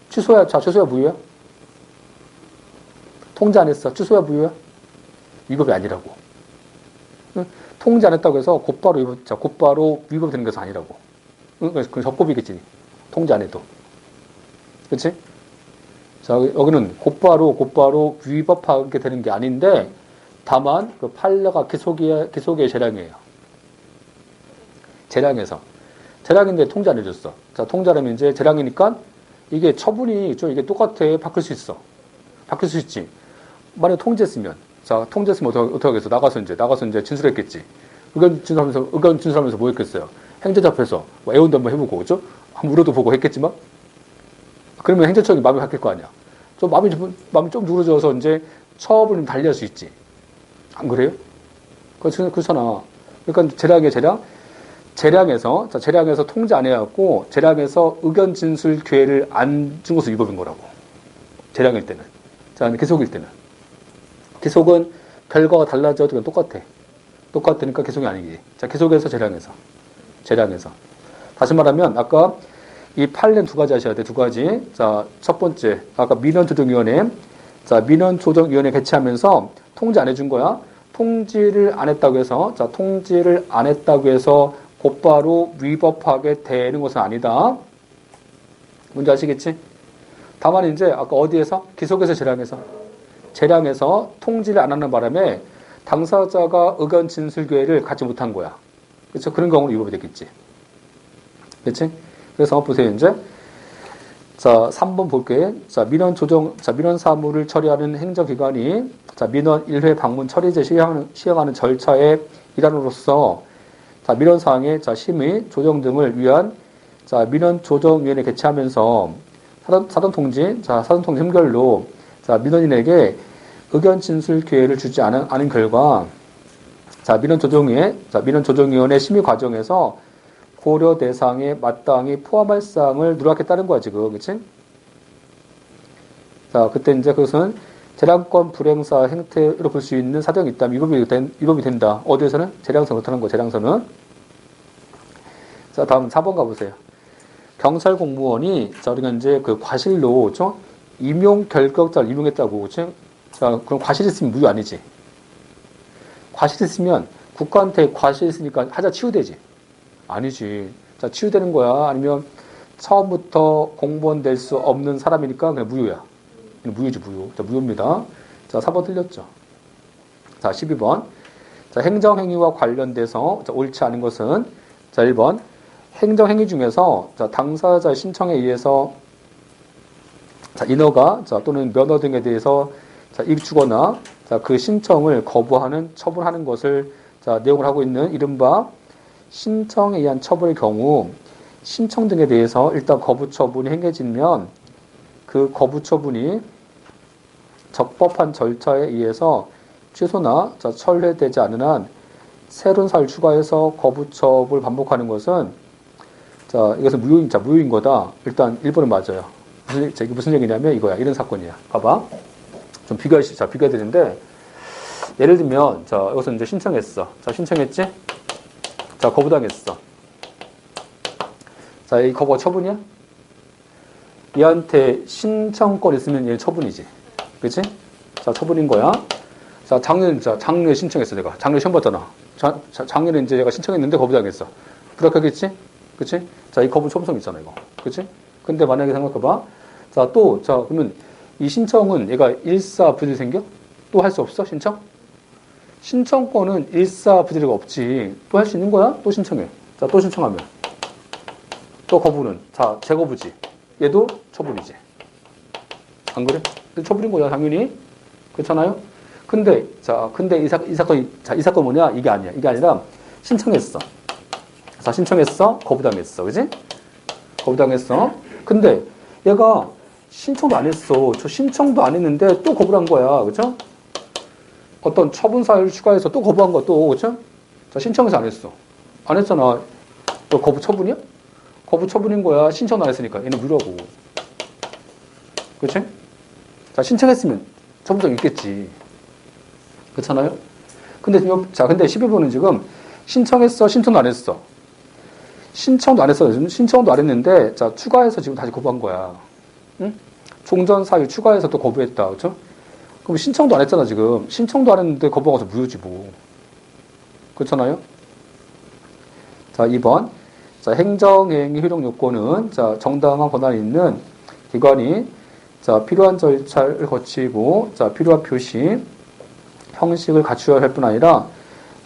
[SPEAKER 1] 취소야, 자, 취소야, 무효야? 통지 안 했어. 취소야, 무효야? 위법이 아니라고. 응? 통지 안 했다고 해서 곧바로 위법되는 것은 아니라고. 응? 그건 적법이겠지. 통지 안 해도. 그치? 자, 여기는 곧바로 위법하게 되는 게 아닌데, 다만, 그 판례가 기속의 재량이에요. 재량에서. 재량인데 통제 안 해줬어. 자, 통제하면 이제 재량이니까, 이게 처분이 좀 이게 똑같아. 바뀔 수 있어. 바뀔 수 있지. 만약에 통제했으면, 자, 통제했으면 어떻게 하겠어? 나가서 이제 진술했겠지. 의견 진술하면서 뭐 했겠어요? 행정자 앞에서 뭐 애원도 한번 해보고, 그죠? 한번 물어도 보고 했겠지만, 그러면 행정처이 마음이 바뀔 거 아니야. 좀 마음이 좀 누그러져서 이제 처분을 좀 달리할 수 있지. 안 그래요? 그렇잖아. 그러니까 재량에서 통제 안 해갖고, 재량에서 의견 진술 기회를 안 준 것은 위법인 거라고. 재량일 때는. 자, 기속일 때는. 기속은 결과가 달라져도 그냥 똑같아. 똑같으니까 기속이 아니지. 자, 기속에서 재량에서. 다시 말하면, 아까 이 판례는 두 가지 하셔야 돼, 두 가지. 자, 첫 번째, 아까 민원조정위원회. 자, 민원조정위원회 개최하면서 통지 안 해준 거야. 통지를 안 했다고 해서, 곧바로 위법하게 되는 것은 아니다. 뭔지 아시겠지? 다만 이제, 아까 어디에서? 기속에서 재량에서 통지를 안 하는 바람에 당사자가 의견 진술 기회를 갖지 못한 거야. 그렇죠? 그런 경우는 위법이 되겠지. 그렇지? 그래서 보세요, 이제. 자, 3번 볼게요. 자, 민원 사무를 처리하는 행정기관이, 자, 민원 1회 방문 처리제 시행하는 절차의 일환으로서, 자, 민원사항의, 자, 심의, 조정 등을 위한, 자, 민원조정위원회 개최하면서, 사전통지 흠결로, 자, 민원인에게 의견 진술 기회를 주지 않은 결과, 자, 민원조정위원회 심의 과정에서 고려 대상에 마땅히 포함할 사항을 누락했다는 거야, 지금. 그치? 자, 그때 이제 그것은 재량권 불행사 행태로 볼 수 있는 사정이 있다면 위법이 된다. 어디에서는? 재량선 그렇다는 거야, 재량선은. 자, 다음 4번 가보세요. 경찰 공무원이, 자, 우리가 이제 그 과실로, 그죠? 임용 결격자를 임용했다고, 그치? 자, 그럼 과실 있으면 무효 아니지? 과실 있으면 국가한테 과실 있으니까 하자 치우되지? 아니지. 자, 치유되는 거야? 아니면 처음부터 공무원 될 수 없는 사람이니까 그냥 무효야. 그냥 무효지, 무효. 자, 무효입니다. 자, 4번 틀렸죠. 자, 12번. 자, 행정행위와 관련돼서, 자, 옳지 않은 것은, 자, 1번. 행정행위 중에서, 자, 당사자 신청에 의해서, 자, 인허가, 자, 또는 면허 등에 대해서, 자, 입주거나, 자, 그 신청을 거부하는, 처분하는 것을, 자, 내용을 하고 있는 이른바, 신청에 의한 처분의 경우 신청 등에 대해서 일단 거부 처분이 행해지면 그 거부 처분이 적법한 절차에 의해서 취소나 철회되지 않은 한 새로운 사유를 추가해서 거부 처분을 반복하는 것은 자, 이것은 무효인 거다. 일단 1번은 맞아요. 이게 무슨 얘기냐면 이거야. 이런 사건이야. 봐봐. 좀 비교해 드리는데 예를 들면 자, 이것은 이제 신청했어. 자, 신청했지? 자, 거부당했어. 자, 이 거부가 처분이야? 얘한테 신청권 있으면 얘 처분이지. 그치? 자, 처분인 거야. 자, 작년에 신청했어, 내가. 작년에 시험 봤잖아. 작년에 이제 얘가 신청했는데 거부당했어. 불합격했지? 그치? 자, 이 거부 처분성 있잖아, 이거. 그치? 근데 만약에 생각해봐. 자, 그러면 이 신청은 얘가 일사부질이 생겨? 또 할 수 없어, 신청? 신청권은 일사부재리가 없지. 또 할 수 있는 거야? 또 신청해. 자, 또 신청하면. 또 거부는. 자, 재거부지. 얘도 처분이지. 안 그래? 처분인 거야, 당연히. 그렇잖아요? 근데 이 사건 뭐냐? 이게 아니야. 이게 아니라, 신청했어. 자, 신청했어. 거부당했어. 그지? 거부당했어. 근데 얘가 신청도 안 했어. 저 신청도 안 했는데 또 거부를 한 거야. 그죠? 어떤 처분 사유를 추가해서 또 거부한 것도, 그쵸? 자, 신청해서 안 했어. 안 했잖아. 너 거부 처분이야? 거부 처분인 거야. 신청도 안 했으니까. 얘는 무료고. 그치? 자, 신청했으면 처분장 있겠지. 그렇잖아요? 근데 12번은 지금 신청했어. 신청도 안 했어. 신청도 안 했어. 신청도 안 했는데, 자, 추가해서 지금 다시 거부한 거야. 응? 종전 사유 추가해서 또 거부했다. 그쵸? 그럼 신청도 안 했잖아, 지금. 신청도 안 했는데 거부하고서 무효지, 뭐. 그렇잖아요? 자, 2번. 자, 행정행위 효력 요건은, 자, 정당한 권한이 있는 기관이, 자, 필요한 절차를 거치고, 자, 필요한 표시, 형식을 갖추어야 할 뿐 아니라,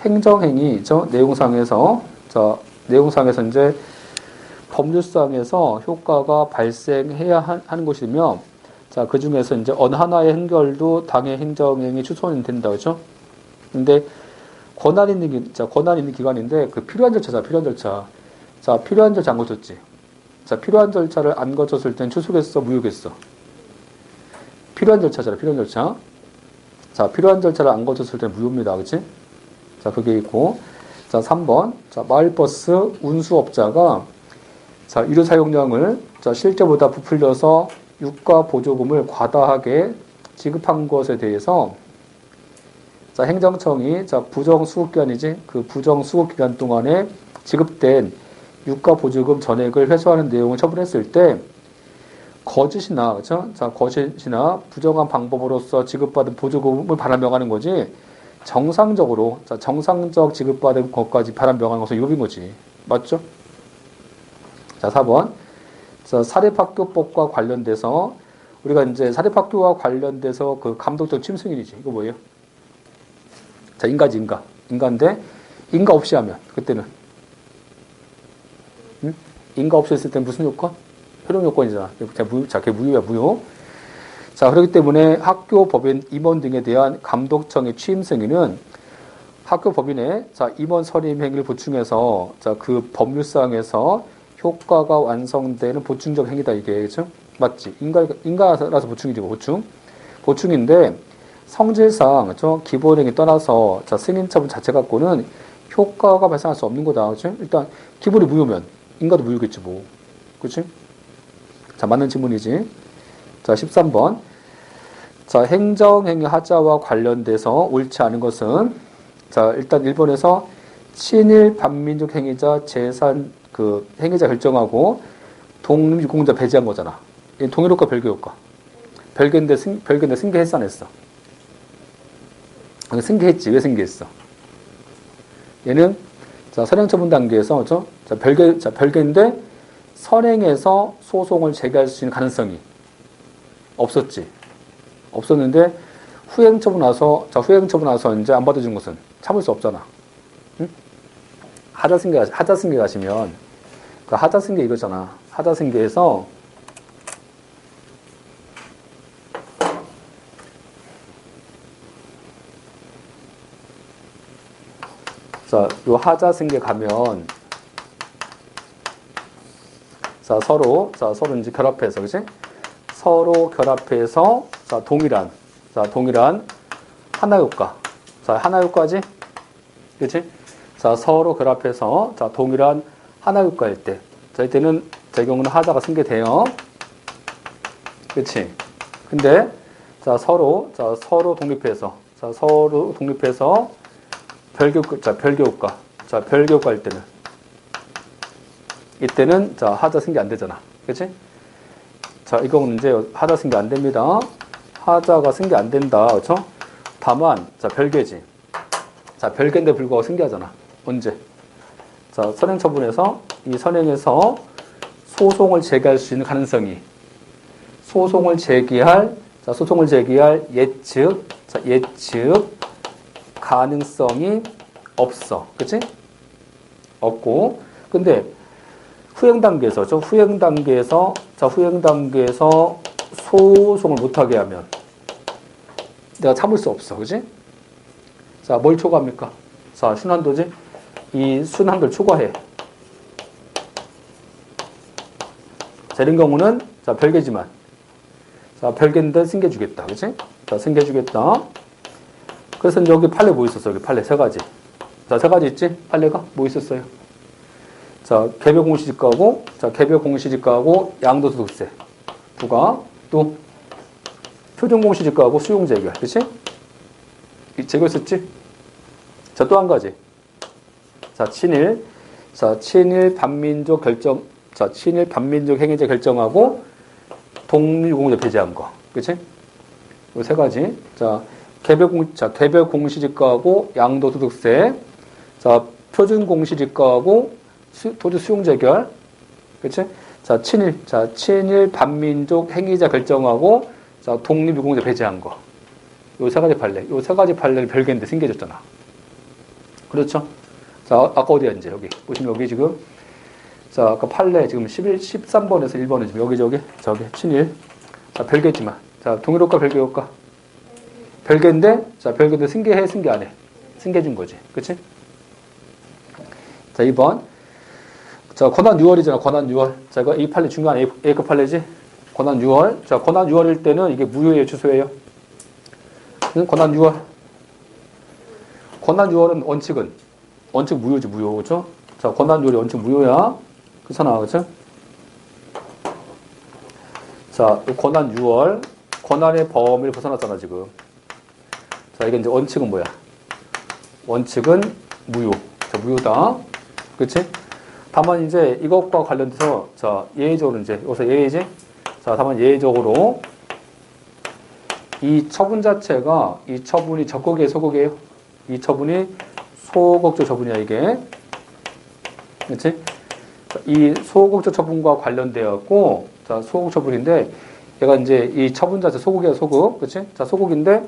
[SPEAKER 1] 행정행위, 내용상에서, 자, 내용상에서 이제 법률상에서 효과가 발생해야 하는 것이며, 자, 그 중에서 이제 어느 하나의 행결도 당의 행정행위 추손이 된다, 그죠? 근데, 권한 있는 기관인데, 그 필요한 절차자, 필요한 절차. 자, 필요한 절차 안 거쳤지? 자, 필요한 절차를 안 거쳤을 땐 추속했어, 무효겠어? 필요한 절차잖아, 필요한 절차. 자, 필요한 절차를 안 거쳤을 땐 무효입니다, 그치? 자, 그게 있고. 자, 3번. 자, 마을버스 운수업자가 자, 유료 사용량을 자, 실제보다 부풀려서 유가 보조금을 과다하게 지급한 것에 대해서 자, 행정청이 자, 부정수급기간이지 그 부정수급기간 동안에 지급된 유가 보조금 전액을 회수하는 내용을 처분했을 때 거짓이나 그렇죠? 자, 거짓이나 부정한 방법으로서 지급받은 보조금을 바람명하는 거지 정상적으로 자, 정상적 지급받은 것까지 바람명하는 것은 위법인 거지. 맞죠? 자, 4번. 자, 사립학교법과 관련돼서 우리가 이제 사립학교와 관련돼서 그 감독적 침승인이지. 이거 뭐예요? 자, 인가지, 인가. 인가인데 인가 없이 하면 그때는 응? 인가 없이 했을 때 무슨 요건? 효력 요건이잖아. 자, 그게 무효야, 무효. 자, 그렇기 때문에 학교 법인 임원 등에 대한 감독청의 취임 승인은 학교 법인의 자, 임원 선임 행위를 보충해서 자, 그 법률상에서 효과가 완성되는 보충적 행위다, 이게. 그렇죠? 맞지? 인가라서 보충이지, 보충. 보충인데 성질상 그렇죠? 기본 행위 떠나서 자, 승인 처분 자체 갖고는 효과가 발생할 수 없는 거다. 그렇죠? 일단 기본이 무효면 인가도 무효겠지, 뭐. 그렇지? 자, 맞는 질문이지. 자, 13번. 자, 행정행위 하자와 관련돼서 옳지 않은 것은, 자, 일단 1번에서 친일 반민족 행위자 재산, 그, 행위자 결정하고 독립유공자 배제한 거잖아. 동일효과, 별개효과. 별개인데 승계했어, 안 했어? 승계했지. 왜 승계했어? 얘는, 자, 선행처분 단계에서, 자, 별개인데, 선행해서 소송을 제기할 수 있는 가능성이 없었지. 없었는데 후행처분 나서 이제 안 받아준 것은 참을 수 없잖아. 응? 하자승계 가시면 그 하자승계 이거잖아. 하자승계에서 자, 요 하자승계 가면 자, 서로 이제 결합해서, 그치? 서로 결합해서, 자, 동일한 하나효과. 자, 하나효과지? 그치? 자, 서로 결합해서, 자, 동일한 하나효과일 때. 자, 이때는, 제 경우는 하자가 승계돼요. 그치? 근데, 자, 서로 독립해서, 별개효과. 자, 별개효과일 때는. 이때는 자, 하자 승계 안 되잖아. 그치? 자, 이 경우는 이제 하자 승계 안 됩니다. 하자가 승계 안 된다. 그쵸? 다만, 자, 별개지. 자, 별개인데 불구하고 승계하잖아. 언제? 자, 선행처분에서 이 선행에서 소송을 제기할 수 있는 가능성이 소송을 제기할 예측 가능성이 없어. 그치? 없고. 근데 후행 단계에서 소송을 못하게 하면 내가 참을 수 없어. 그지? 자, 뭘 초과합니까? 자, 순환도지? 이 순환도를 초과해. 자, 이런 경우는, 자, 별개지만. 자, 별개인데 승계주겠다. 그지? 자, 승계주겠다. 그래서 여기 판례 뭐 있었어? 여기 판례 세 가지. 자, 세 가지 있지? 판례가? 뭐 있었어요? 자, 개별 공시지가하고 양도소득세. 부과. 또, 표준공시지가하고 수용재결. 그치? 재결 썼지? 자, 또 한 가지. 자, 친일 반민족 행위자 결정하고 독립유공자 배제한 거. 그치? 이 세 가지. 자, 개별 공시지가하고 양도소득세. 자, 표준 공시지가하고 토지 수용 재결. 그치? 자, 친일. 자, 친일 반민족 행위자 결정하고, 자, 독립유공자 배제한 거. 요 세 가지 판례. 요 세 가지 판례를 별개인데 생겨졌잖아. 그렇죠? 자, 아까 어디야, 이제, 여기. 보시면 여기 지금. 자, 아까 판례 지금 13번에서 1번은 지금 여기, 저기, 친일. 자, 별개지만. 자, 동일효과, 별개효과. 별개인데, 자, 별개인데 승계해, 승계 안 해. 승계준 거지. 그치? 자, 2번. 자, 권한 6월이잖아, 권한 6월. 자, 이거 이 판례 중요한 A급 판례지? 권한 6월. 자, 권한 6월일 때는 이게 무효예요, 취소예요? 권한 6월. 권한 6월은 원칙 무효지, 무효. 그죠? 자, 권한 6월이 원칙 무효야. 그렇잖아, 그죠? 자, 권한 6월. 권한의 범위를 벗어났잖아, 지금. 자, 이게 이제 원칙은 뭐야? 원칙은 무효. 자, 무효다. 그치? 다만 이제 이것과 관련돼서, 자, 예외적으로 이제, 여기서 예외지? 자, 다만 예외적으로 이 처분 자체가, 이 처분이 적극이에요, 소극이에요? 이 처분이 소극적 처분이야, 이게. 그치? 자, 이 소극적 처분과 관련되었고, 자, 소극 처분인데, 얘가 이제 이 처분 자체 소극이야, 소극. 그치? 자, 소극인데,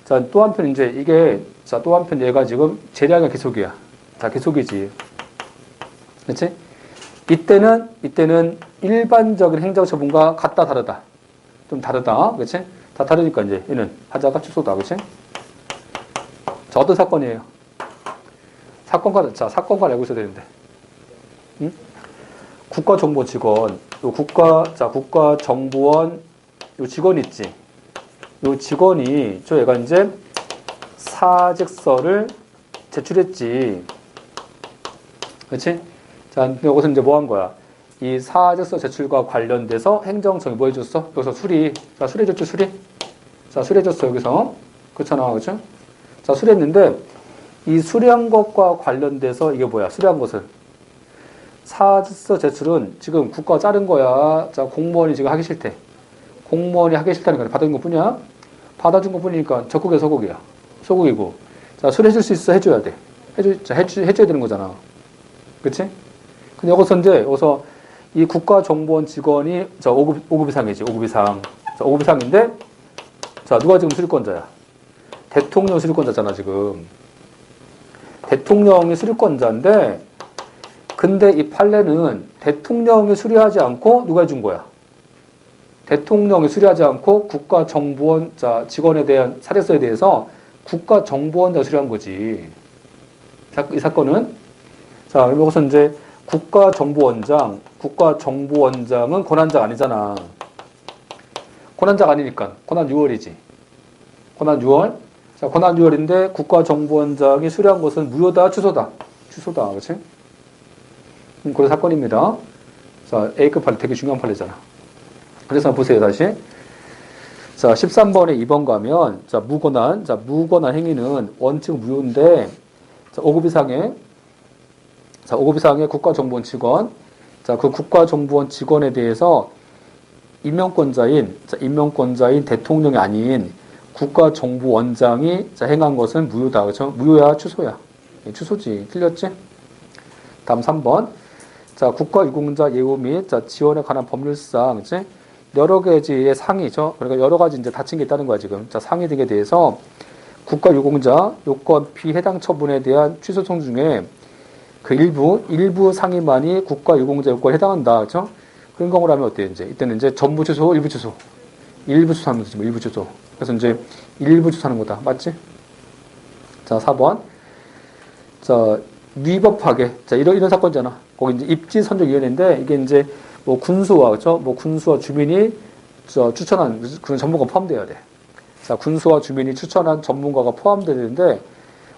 [SPEAKER 1] 자, 또 한편 이제 이게, 자, 또 한편 얘가 지금 재량의 계속이야. 자, 계속이지. 그치? 이때는 일반적인 행정처분과 같다, 다르다. 좀 다르다. 그치? 다 다르니까 이제 얘는 하자가 취소다. 그치? 자, 어떤 사건이에요? 사건과 알고 있어야 되는데. 응? 국가정보원 직원. 요 국가정보원 요 직원 있지? 요 직원이, 얘가 이제 사직서를 제출했지. 그치? 자, 여기서 이제 뭐 한 거야? 이 사직서 제출과 관련돼서 행정청이 뭐 해줬어? 여기서 수리. 자, 수리해줬지, 수리? 자, 수리해줬어, 여기서. 그렇잖아, 그쵸? 자, 수리했는데, 이 수리한 것과 관련돼서 이게 뭐야? 수리한 것은. 사직서 제출은 지금 국가가 자른 거야. 자, 공무원이 지금 하기 싫대. 공무원이 하기 싫다는 거야. 받아준 것 뿐이야? 받아준 것 뿐이니까 적극이야, 소극이야? 소극이고. 자, 수리해줄 수 있어? 해줘야 돼. 해줘야 되는 거잖아. 그치? 근데 여기서 이 국가정보원 직원이, 자, 5급 이상이지, 5급 이상. 자, 5급 이상인데, 자, 누가 지금 수리권자야? 대통령 수리권자잖아, 지금. 대통령이 수리권자인데, 근데 이 판례는 대통령이 수리하지 않고 누가 해준 거야? 대통령이 수리하지 않고 국가정보원, 자, 직원에 대한 사직서에 대해서 국가정보원자가 수리한 거지. 이 사건은. 자, 여기서 이제 국가정보원장은 권한자가 아니잖아. 권한자가 아니니까 권한 6월이지. 권한 6월. 자, 권한 6월인데 국가정보원장이 수리한 것은 무효다, 취소다. 취소다. 그렇지? 그런 사건입니다. 자, A급 판례 되게 중요한 판례잖아. 그래서 보세요, 다시. 자, 13번에 2번 가면, 자, 무권한 행위는 원칙 무효인데, 자, 5급 이상의 국가정보원 직원, 자, 그 국가정보원 직원에 대해서 임명권자인 대통령이 아닌 국가정보원장이, 자, 행한 것은 무효다. 그렇죠? 무효야, 취소야? 취소지. 틀렸지? 다음 3번. 자, 국가유공자 예우 및, 자, 지원에 관한 법률상, 그치? 여러 가지의 상의죠. 그러니까 여러 가지 이제 다친 게 있다는 거야, 지금. 자, 상의 등에 대해서 국가유공자 요건 피해당 처분에 대한 취소청 중에 그 일부 상의만이 국가유공자 요건에 해당한다. 그쵸? 그런 경우로 하면 어때요, 이제? 이때는 이제 전부 취소, 일부 취소. 일부 취소하는 거지, 일부 취소. 그래서 이제 일부 취소하는 거다. 맞지? 자, 4번. 자, 위법하게. 자, 이런 사건이잖아. 거기 이제 입지선정위원회인데, 이게 이제 뭐 군수와, 그쵸? 뭐 군수와 주민이 추천한 그런 전문가가 포함되어야 돼. 자, 군수와 주민이 추천한 전문가가 포함되는데,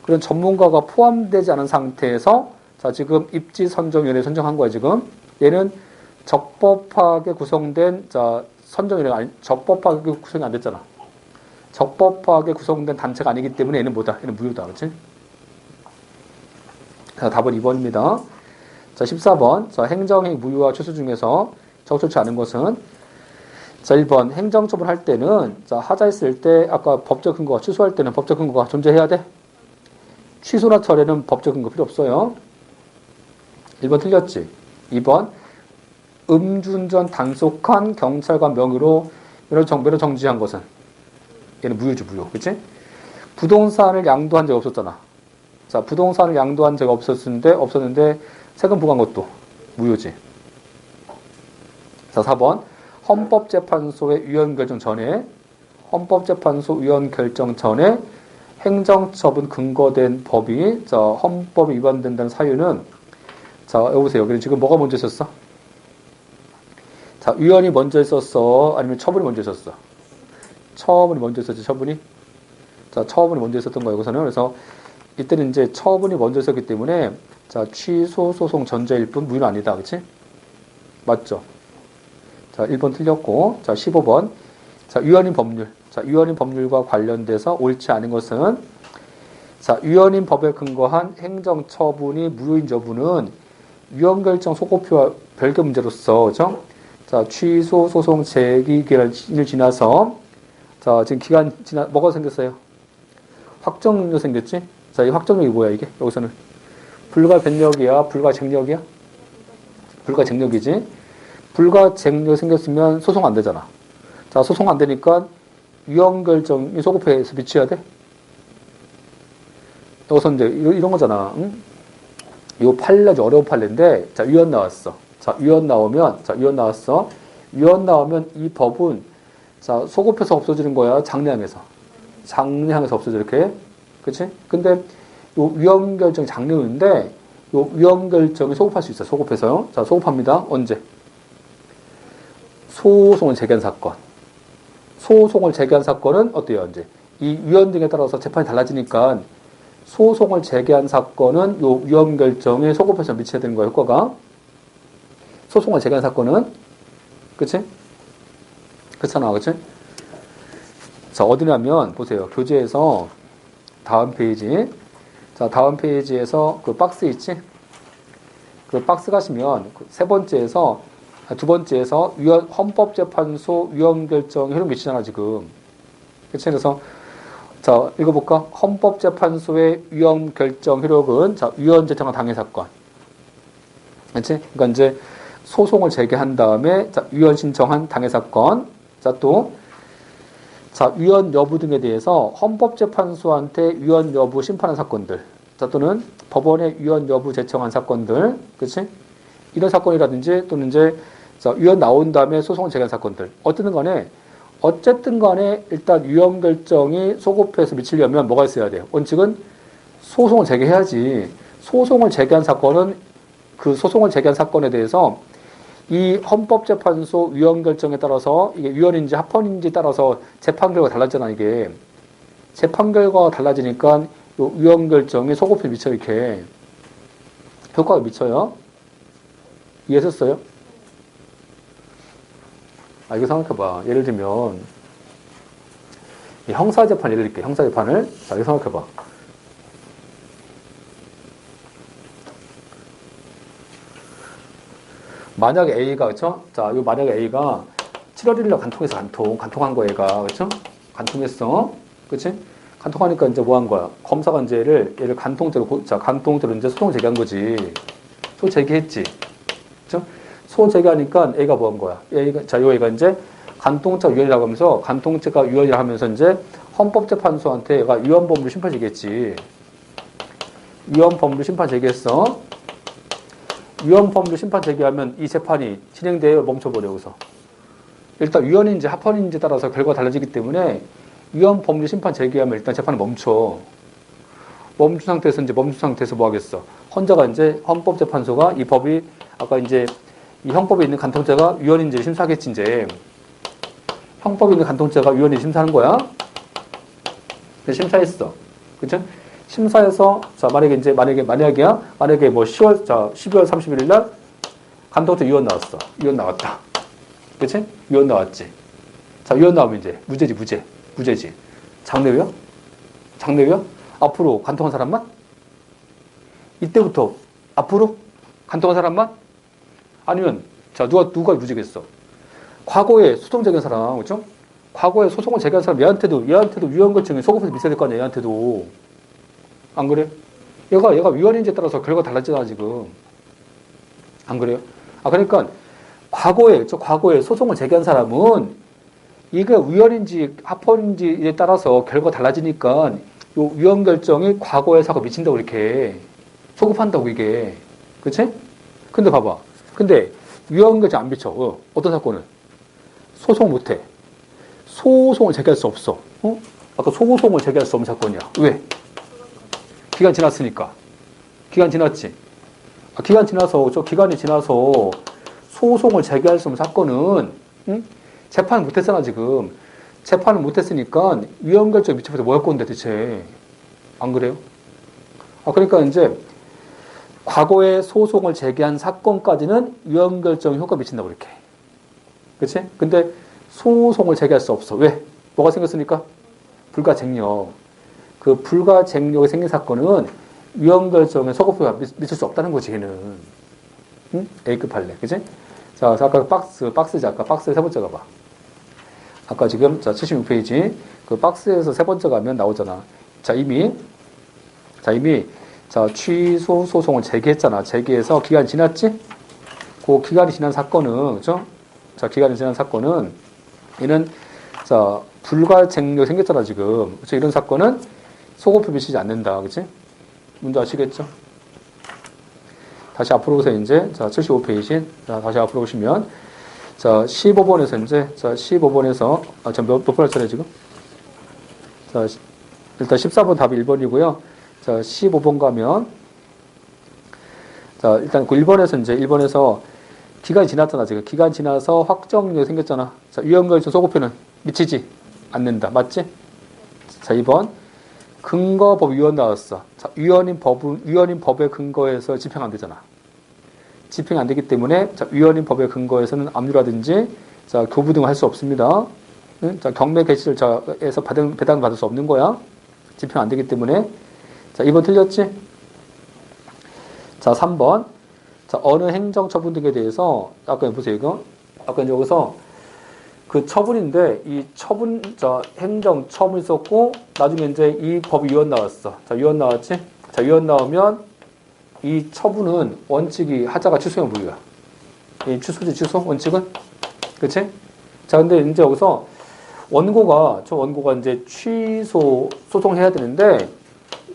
[SPEAKER 1] 그런 전문가가 포함되지 않은 상태에서, 자, 지금 입지선정위원회 선정한 거야, 지금. 얘는 적법하게 구성된, 자, 선정위원회가 적법하게 구성이 안 됐잖아. 적법하게 구성된 단체가 아니기 때문에 얘는 뭐다? 얘는 무효다. 그치? 자, 답은 2번입니다. 자, 14번. 자, 행정행위 무효와 취소 중에서 적절치 않은 것은, 자, 1번. 행정처분 할 때는, 자, 하자했을 때, 아까 법적 근거가, 취소할 때는 법적 근거가 존재해야 돼? 취소나 철회는 법적 근거 필요 없어요. 1번 틀렸지? 2번. 음주운전 단속한 경찰관 명의로 면허 정지한 것은 얘는 무효지, 무효. 그치? 부동산을 양도한 적이 없었잖아. 자, 부동산을 양도한 적이 없었는데 세금 부과한 것도 무효지. 자, 4번. 헌법재판소의 위헌 결정 전에 행정처분 근거된 법이 헌법에 위반된다는 사유는 자, 여보세요. 그럼 지금 뭐가 먼저 있었어? 자, 위헌이 먼저 있었어? 아니면 처분이 먼저 있었어? 처분이 먼저 있었지, 처분이? 자, 처분이 먼저 있었던 거예요, 여기서는. 그래서 이때는 이제 처분이 먼저 있었기 때문에 자, 취소 소송 전자일 뿐 무효는 아니다. 그치? 맞죠? 자, 1번 틀렸고. 자, 15번. 자, 위헌인 법률. 자, 위헌인 법률과 관련돼서 옳지 않은 것은 자, 위헌인 법에 근거한 행정처분이 무효인 여부는 위헌결정 소급표와 별개 문제로서, 그죠? 자, 취소 소송 제기 기간을 지나서 자, 지금 기간 뭐가 생겼어요? 확정료 생겼지? 자, 이 확정력이 뭐야, 이게? 여기서는. 불가변력이야? 불가쟁력이야? 불가쟁력이지? 불가쟁력 생겼으면 소송 안 되잖아. 자, 소송 안 되니까 위헌결정이 소급해서 미쳐야 돼? 여기서 이제 이런 거잖아. 응? 요 판례 아주 어려운 판례인데, 자, 위헌 나왔어. 자, 위헌 나왔어. 위헌 나오면 이 법은 자, 소급해서 없어지는 거야? 장려항에서 없어져, 이렇게. 그치? 근데 요 위헌 결정이 장려인데, 요 위헌 결정이 소급할 수 있어, 소급해서요. 자, 소급합니다. 언제? 소송을 제기한 사건. 소송을 제기한 사건은 어때요, 이제? 이 위헌 등에 따라서 재판이 달라지니까 소송을 제기한 사건은 요 위헌 결정에 소급해서 미쳐야 되는 거야, 효과가. 소송을 제기한 사건은. 그치? 그렇잖아, 그치? 자, 어디냐면, 보세요. 교재에서 다음 페이지. 자, 다음 페이지에서 그 박스 있지? 그 박스 가시면 두 번째에서 헌법재판소 위헌결정 효력 미치잖아, 지금. 그치? 그래서 자, 읽어볼까? 헌법재판소의 위헌결정 효력은 자, 위헌 제청한 당해 사건. 그치? 그러니까 이제 소송을 제기한 다음에 자, 위헌 신청한 당해 사건. 자, 또 자, 위헌 여부 등에 대해서 헌법재판소한테 위헌 여부 심판한 사건들. 자, 또는 법원에 위헌 여부 제청한 사건들. 그치? 이런 사건이라든지 또는 이제 자, 위헌 나온 다음에 소송을 제기한 사건들. 어쨌든 간에 일단 위헌 결정이 소급해서 미치려면 뭐가 있어야 돼요? 원칙은 소송을 제기해야지. 소송을 제기한 사건은 그 소송을 제기한 사건에 대해서 이 헌법재판소 위헌 결정에 따라서 이게 위헌인지 합헌인지 따라서 재판 결과가 달라지잖아, 이게. 재판 결과가 달라지니까 요 위헌 결정이 소급해 미쳐, 이렇게. 효과가 미쳐요. 이해했어요? 이거 생각해봐. 예를 들면, 형사재판 예를 들게, 형사재판을. 자, 이거 생각해봐. 만약에 A가, 그쵸? 자, 요 만약에 A가 7월 1일날 간통해서 간통한 거야, 얘가. 그쵸? 간통했어. 그치? 간통하니까 이제 뭐 한 거야? 검사가 이제 얘를 간통죄로 이제 소송을 제기한 거지. 소송 제기했지. 그쵸? 소송 제기하니까 A가 뭐 한 거야? 요 A가 이제 간통죄가 위헌이라고 하면서 간통죄가 위헌이라 하면서 이제 헌법재판소한테 얘가 위헌법률 심판 제기했지. 위헌법률 심판 제기했어. 위헌법률 심판 제기하면 이 재판이 진행돼요, 멈춰버려, 여기서. 일단 위헌인지 합헌인지 따라서 결과가 달라지기 때문에 위헌법률 심판 제기하면 일단 재판을 멈춘 상태에서 뭐 하겠어? 헌법재판소가 이 법이 아까 이제 이 형법에 있는 간통죄가 위헌인지 심사하겠지, 이제. 형법에 있는 간통죄가 위헌인지 심사하는 거야. 심사했어. 그쵸? 심사해서, 자, 만약에 뭐 12월 31일 날 간통죄 위헌 나왔어. 위헌 나왔다. 그치? 위헌 나왔지. 자, 위헌 나오면 이제 무죄지. 장래요? 앞으로 간통한 사람만? 이때부터 앞으로 간통한 사람만? 아니면 자, 누가 무죄겠어? 과거에 소송 제기한 사람, 그렇죠? 과거에 소송을 제기한 사람 얘한테도 위헌 결정이 소급해서 미쳐야 될 거 아니야, 얘한테도. 안 그래? 얘가 위헌인지에 따라서 결과가 달라지잖아, 지금. 안 그래요? 그러니까 과거에 소송을 제기한 사람은 이게 위헌인지 합헌인지에 따라서 결과가 달라지니까 요 위헌 결정이 과거의 사고에 미친다고 이렇게 소급한다고 이게. 그치? 근데 봐봐. 근데 위헌 결정 안 미쳐. 어떤 사건은? 소송 못해. 소송을 제기할 수 없어. 아까 소송을 제기할 수 없는 사건이야. 왜? 기간 지났으니까. 기간 지났지? 기간이 지나서 소송을 제기할 수 없는 사건은, 재판을 못했잖아, 지금. 재판을 못했으니까 위헌 결정 미쳐서 뭐 할 건데, 대체. 안 그래요? 그러니까 이제, 과거에 소송을 제기한 사건까지는 위헌 결정 효과 미친다고, 이렇게. 그치? 근데 소송을 제기할 수 없어. 왜? 뭐가 생겼으니까? 불가쟁력. 그 불가쟁력이 생긴 사건은 위헌 결정에 소급효가 미칠 수 없다는 거지, 걔는. 응? A급 할래. 그치? 자, 아까 박스지. 아까 박스에 세 번째 가봐. 아까 지금, 자, 76페이지. 그 박스에서 세 번째 가면 나오잖아. 자, 이미, 자, 취소 소송을 제기했잖아. 제기해서 기간이 지났지? 그 기간이 지난 사건은, 그죠? 자, 기간이 지난 사건은, 얘는, 자, 불가쟁력이 생겼잖아, 지금. 그쵸? 이런 사건은 소급효 미치지 않는다. 그치? 문제 아시겠죠? 다시 앞으로 오세요, 이제. 자, 75페이지. 자, 다시 앞으로 오시면. 자, 15번에서 이제, 자, 15번에서, 몇 번 할 차례 지금? 자, 일단 14번 답이 1번이고요. 자, 15번 가면, 자, 일단 그 1번에서 이제, 1번에서 기간이 지났잖아, 지금. 기간 지나서 확정력이 생겼잖아. 자, 위헌결정 소급효는 미치지 않는다. 맞지? 자, 2번. 근거법 위헌 나왔어. 자, 위헌인 법의 근거에서 집행 안 되잖아. 집행 안 되기 때문에, 자, 위헌인 법의 근거에서는 압류라든지, 자, 교부 등을 할 수 없습니다. 응? 자, 경매 개시를에서 배당 받을 수 없는 거야. 집행 안 되기 때문에. 자, 2번 틀렸지? 자, 3번. 자, 어느 행정처분 등에 대해서, 아까 보세요, 이거. 아까 여기서 그 처분인데, 이 처분, 자, 행정처분이 있었고, 나중에 이제 이 법이 위헌 나왔어. 자, 위헌 나왔지? 자, 위헌 나오면, 이 처분은 원칙이 하자가 취소형 무효야. 이 취소? 원칙은? 그치? 자, 근데 이제 여기서 원고가 이제 소송해야 되는데,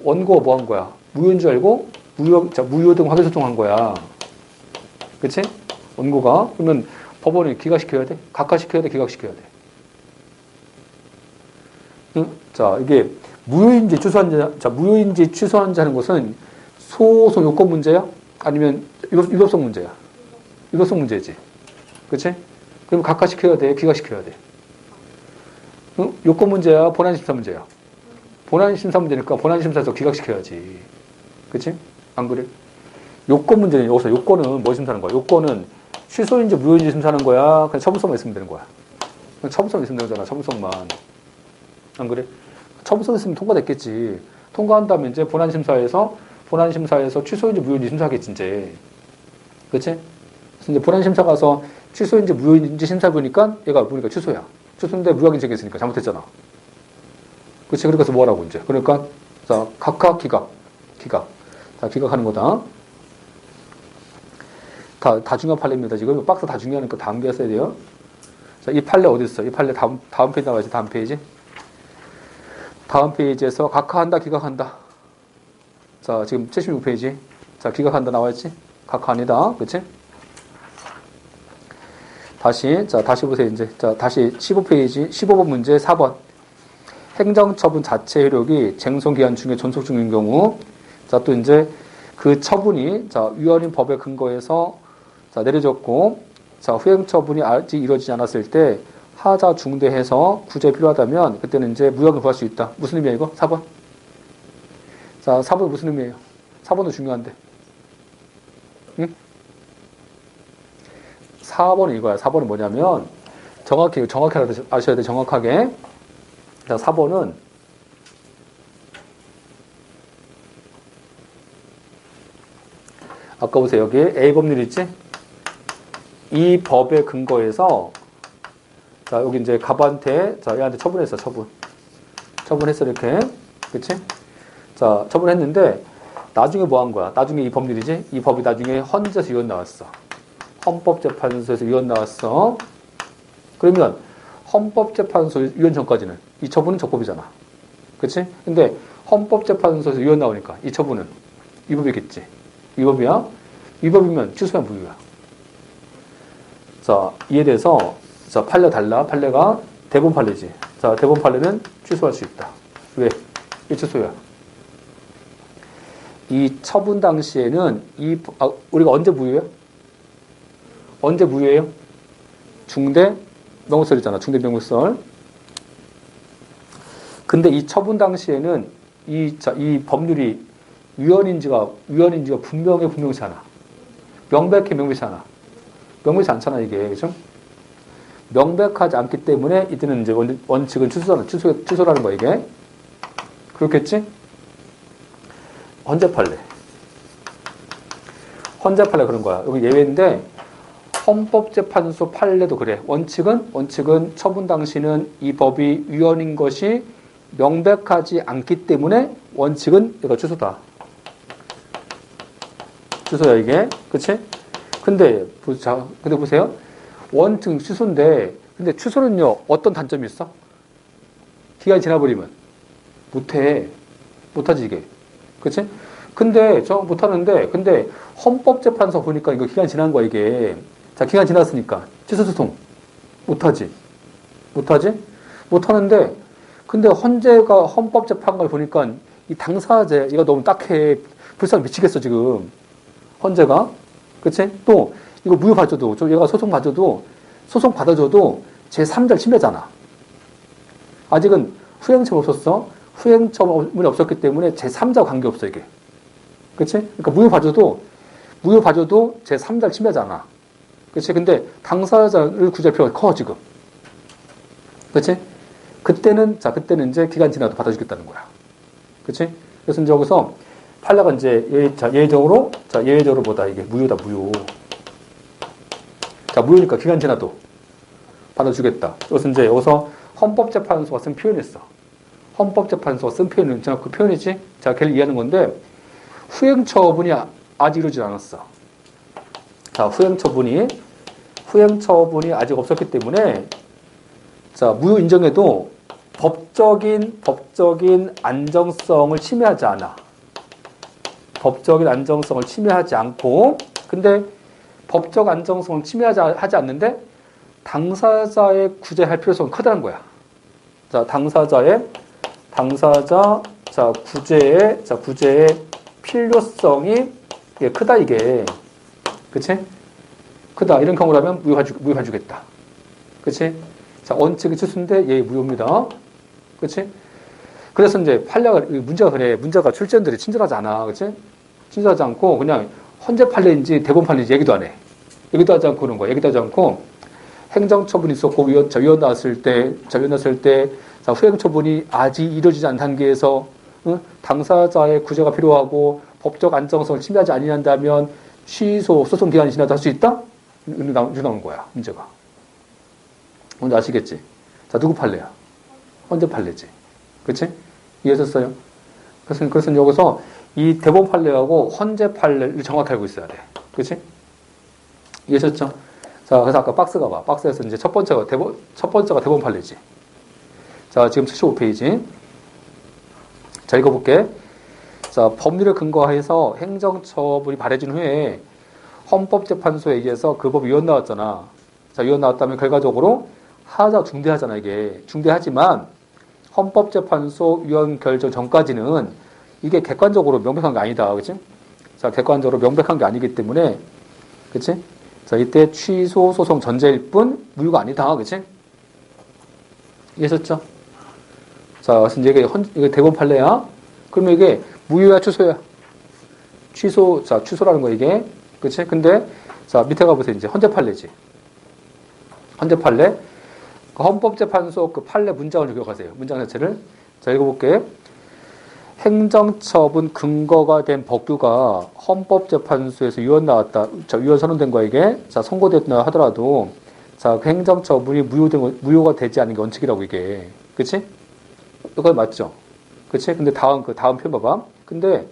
[SPEAKER 1] 원고가 뭐 한 거야? 무효인 줄 알고, 무효 등 확인 소송한 거야. 그치? 원고가. 그러면 법원이 기각시켜야 돼? 각하시켜야 돼? 기각시켜야 돼? 응? 자, 이게 무효인지 취소한지 하는 것은 소송 요건 문제야? 아니면 유법성 문제야? 유법성 문제지. 그치? 그럼 각하시켜야 돼? 기각시켜야 돼? 응? 요건 문제야? 본안심사 문제야? 본안심사 문제니까 본안심사에서 기각시켜야지. 그치? 안 그래? 요건 문제는 여기서 요건은 뭐 심사하는 거야? 요건은 취소인지 무효인지 심사하는 거야? 그냥 처분성만 있으면 되는 거야. 그냥 처분성 있으면 되잖아. 처분성만. 안 그래? 처분성 있으면 통과됐겠지. 통과한 다음에 이제 본안심사에서 취소인지 무효인지 심사하겠지, 이제. 그치? 그래서 이제 본안심사 가서 취소인지 무효인지 심사 보니까 얘가 보니까 취소야. 취소인데 무효하긴 제기했으니까 잘못했잖아. 그치? 그러니까 뭐 하라고, 이제. 그러니까, 자, 각하, 기각. 자, 기각하는 거다. 다 중요한 판례입니다. 지금 박스 다 중요하니까 다음 게 써야 돼요. 자, 이 판례 어디 있어? 이 판례 다음 페이지 나와야지. 다음 페이지. 다음 페이지에서 각하한다, 기각한다. 자, 지금 76페이지. 자, 기각한다 나와있지? 각하 아니다. 그치? 다시 보세요, 이제. 자, 다시 15페이지, 15번 문제 4번. 행정처분 자체 효력이 쟁송기한 중에 존속 중인 경우, 자, 또 이제 그 처분이, 자, 위헌인 법의 근거에서, 자, 내려졌고, 자, 후행처분이 아직 이루어지지 않았을 때, 하자 중대해서 구제 필요하다면, 그때는 이제 무효를 구할 수 있다. 무슨 의미야, 이거? 4번? 자, 4번 무슨 의미예요? 4번도 중요한데. 응? 4번은 이거야. 4번은 뭐냐면, 정확히 아셔야 돼, 정확하게. 자, 4번은, 아까 보세요. 여기 A 법률 있지? 이 법의 근거에서, 자, 여기 이제 갑한테, 자, 얘한테 처분했어, 처분했어, 이렇게. 그치? 자, 처분했는데, 나중에 뭐 한 거야? 나중에 이 법률이지? 이 법이 나중에 헌재에서 위헌 나왔어. 헌법재판소에서 위헌 나왔어. 그러면 헌법재판소 위헌 전까지는 이 처분은 적법이잖아. 그치? 근데 헌법재판소에서 위헌 나오니까 이 처분은 위법이겠지. 위법이야? 위법이면 취소야 무효야. 자, 이에 대해서 자, 판례 달라. 판례가 대법원 판례지. 자, 대법원 판례는 취소할 수 있다. 왜? 왜 취소야? 이 처분 당시에는 우리가 언제 무효야? 언제 무효예요? 중대 명무설이잖아. 중대 명무설. 근데 이 처분 당시에는 이 법률이 위헌인지가 분명치 않아. 명백치 않아. 명백치 않잖아, 이게. 그죠? 명백하지 않기 때문에 이때는 이제 원칙은 취소라는 거야, 이게. 그렇겠지? 헌재 판례 그런 거야. 여기 예외인데, 헌법재판소 판례도 그래. 원칙은 처분 당시는 이 법이 위헌인 것이 명백하지 않기 때문에 원칙은 얘가 취소다. 취소야, 이게. 그치? 근데 보세요. 원칙 취소인데, 근데 취소는요, 어떤 단점이 있어? 기간이 지나버리면. 못하지, 이게. 그치? 근데, 못하는데, 근데, 헌법재판소 보니까 이거 기간 지난 거야, 이게. 자, 기간 지났으니까. 취소소송. 못하지? 못하는데, 근데 헌법재판관을 보니까 이 당사자, 이거 너무 딱해. 불쌍히 미치겠어, 지금. 헌재가. 그치? 또, 이거 무효 봐줘도, 얘가 소송 받아줘도 제3자를 침해잖아. 아직은 후행처분 없었어. 후행처분이 없었기 때문에 제3자 관계없어, 이게. 그치? 그러니까 무효 봐줘도 제3자를 침해잖아. 그치? 근데 당사자를 구제할 필요가 커, 지금. 그치? 그때는 이제 기간 지나도 받아주겠다는 거야. 그치? 그래서 이제 여기서 판례가 이제 예외적으로 뭐다, 이게. 무효다, 무효. 자, 무효니까 기간 지나도 받아주겠다. 그래서 이제 여기서 헌법재판소가 쓴 표현이 있어. 헌법재판소가 쓴 표현은 그 표현이지? 자, 걔를 이해하는 건데, 후행처분이 아직 이루어지지 않았어. 자, 후행처분이 아직 없었기 때문에, 자, 무효 인정해도 법적인 안정성을 침해하지 않아. 법적인 안정성을 침해하지 않고, 근데 법적 안정성을 침해하지 않는데, 당사자의 구제할 필요성은 크다는 거야. 자, 구제의 필요성이 크다, 이게. 그치? 크다. 이런 경우라면 무효해주겠다. 그치? 자, 원칙이 취소인데, 얘 무효입니다. 그치? 그래서 이제 문제가 출제원들이 친절하지 않아. 그치? 친절하지 않고, 그냥 헌재 판례인지 대법원 판례인지 얘기도 안 해. 얘기도 하지 않고 그런 거야. 얘기도 하지 않고, 행정처분이 있었고, 위헌 나왔을 때, 자, 후행처분이 아직 이루어지지 않은 단계에서, 당사자의 구제가 필요하고, 법적 안정성을 침해하지 아니한다면, 소송 기간이 지나도 할 수 있다? 이렇게 나오는 거야, 문제가. 뭔지 아시겠지? 자, 누구 판례야? 헌재 판례지. 그치? 이해하셨어요? 그래서 여기서 이 대법원 판례하고 헌재 판례를 정확히 알고 있어야 돼. 그치? 이해하셨죠? 자, 그래서 아까 박스가 봐. 박스에서 이제 첫 번째가 대법원 판례지. 자, 지금 75페이지. 자, 읽어볼게. 자, 법률에 근거해서 행정처분이 발해진 후에 헌법재판소에 의해서 그 법이 위헌 나왔잖아. 자, 위헌 나왔다면 결과적으로 하자 중대하잖아, 이게. 중대하지만 헌법재판소 위헌 결정 전까지는 이게 객관적으로 명백한 게 아니다. 그치? 자, 객관적으로 명백한 게 아니기 때문에, 그치? 자, 이때 취소 소송 전제일 뿐 무효가 아니다. 그치? 이해하셨죠? 자, 그래서 이제 이게 대법원 판례야. 그러면 이게 무효야, 취소야? 취소라는 거, 이게. 그치? 근데, 자, 밑에 가보세요. 이제 헌재 판례지. 헌재 판례. 그 헌법재판소 그 판례 문장을 기억하세요. 문장 자체를. 자, 읽어볼게. 행정처분 근거가 된 법규가 헌법재판소에서 위헌 나왔다. 자, 위헌 선언된 거, 이게. 자, 선고됐다 하더라도, 자, 그 행정처분이 무효가 되지 않는 게 원칙이라고, 이게. 그치? 이거 맞죠? 그치? 근데 다음 표현 봐봐. 근데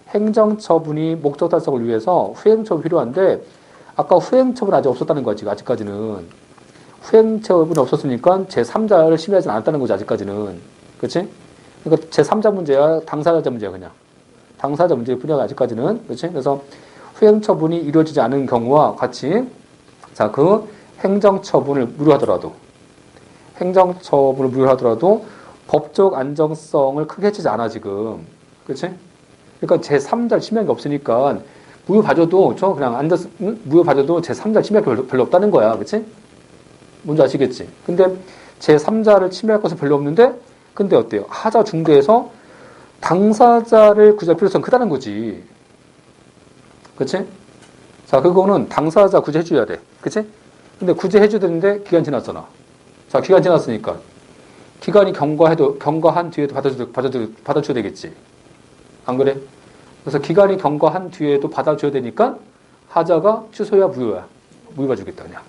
[SPEAKER 1] 행정처분이 목적 달성을 위해서 후행처분이 필요한데, 아까 후행처분이 아직 없었다는 거지, 아직까지는. 후행처분이 없었으니까 제3자를 심의하지 않았다는 거지, 아직까지는. 그치? 그러니까 제3자 문제야, 당사자 문제야, 그냥. 당사자 문제일 뿐이야, 아직까지는. 그치? 그래서 후행처분이 이루어지지 않은 경우와 같이, 자, 그 행정처분을 무효하더라도, 법적 안정성을 크게 해치지 않아, 지금. 그치? 그러니까 제3자를 심의한 게 없으니까, 무효받아도, 그냥 앉아서, 무효받아도 제3자를 심의할 게 별로 없다는 거야. 그치? 뭔지 아시겠지? 근데 제3자를 침해할 것은 별로 없는데, 근데 어때요? 하자 중대에서 당사자를 구제할 필요성이 크다는 거지. 그치? 자, 그거는 당사자 구제해줘야 돼. 그치? 근데 구제해줘야 되는데, 기간 지났잖아. 자, 기간 지났으니까. 기간이 경과한 뒤에도 받아줘야 되겠지. 안 그래? 그래서 기간이 경과한 뒤에도 받아줘야 되니까, 하자가 취소야, 무효야. 무효봐주겠다, 그냥.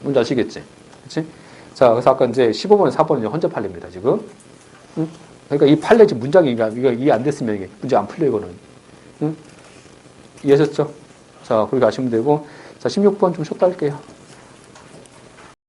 [SPEAKER 1] 뭔지 아시겠지? 그치? 자, 그래서 아까 이제 15번에 4번은 이제 헌재 판례입니다, 지금. 응? 그러니까 이 판례 지금 문장이, 이거 이해 안 됐으면 이게 문제 안 풀려, 이거는. 응? 이해하셨죠? 자, 그렇게 아시면 되고. 자, 16번 좀 쉬었다 할게요.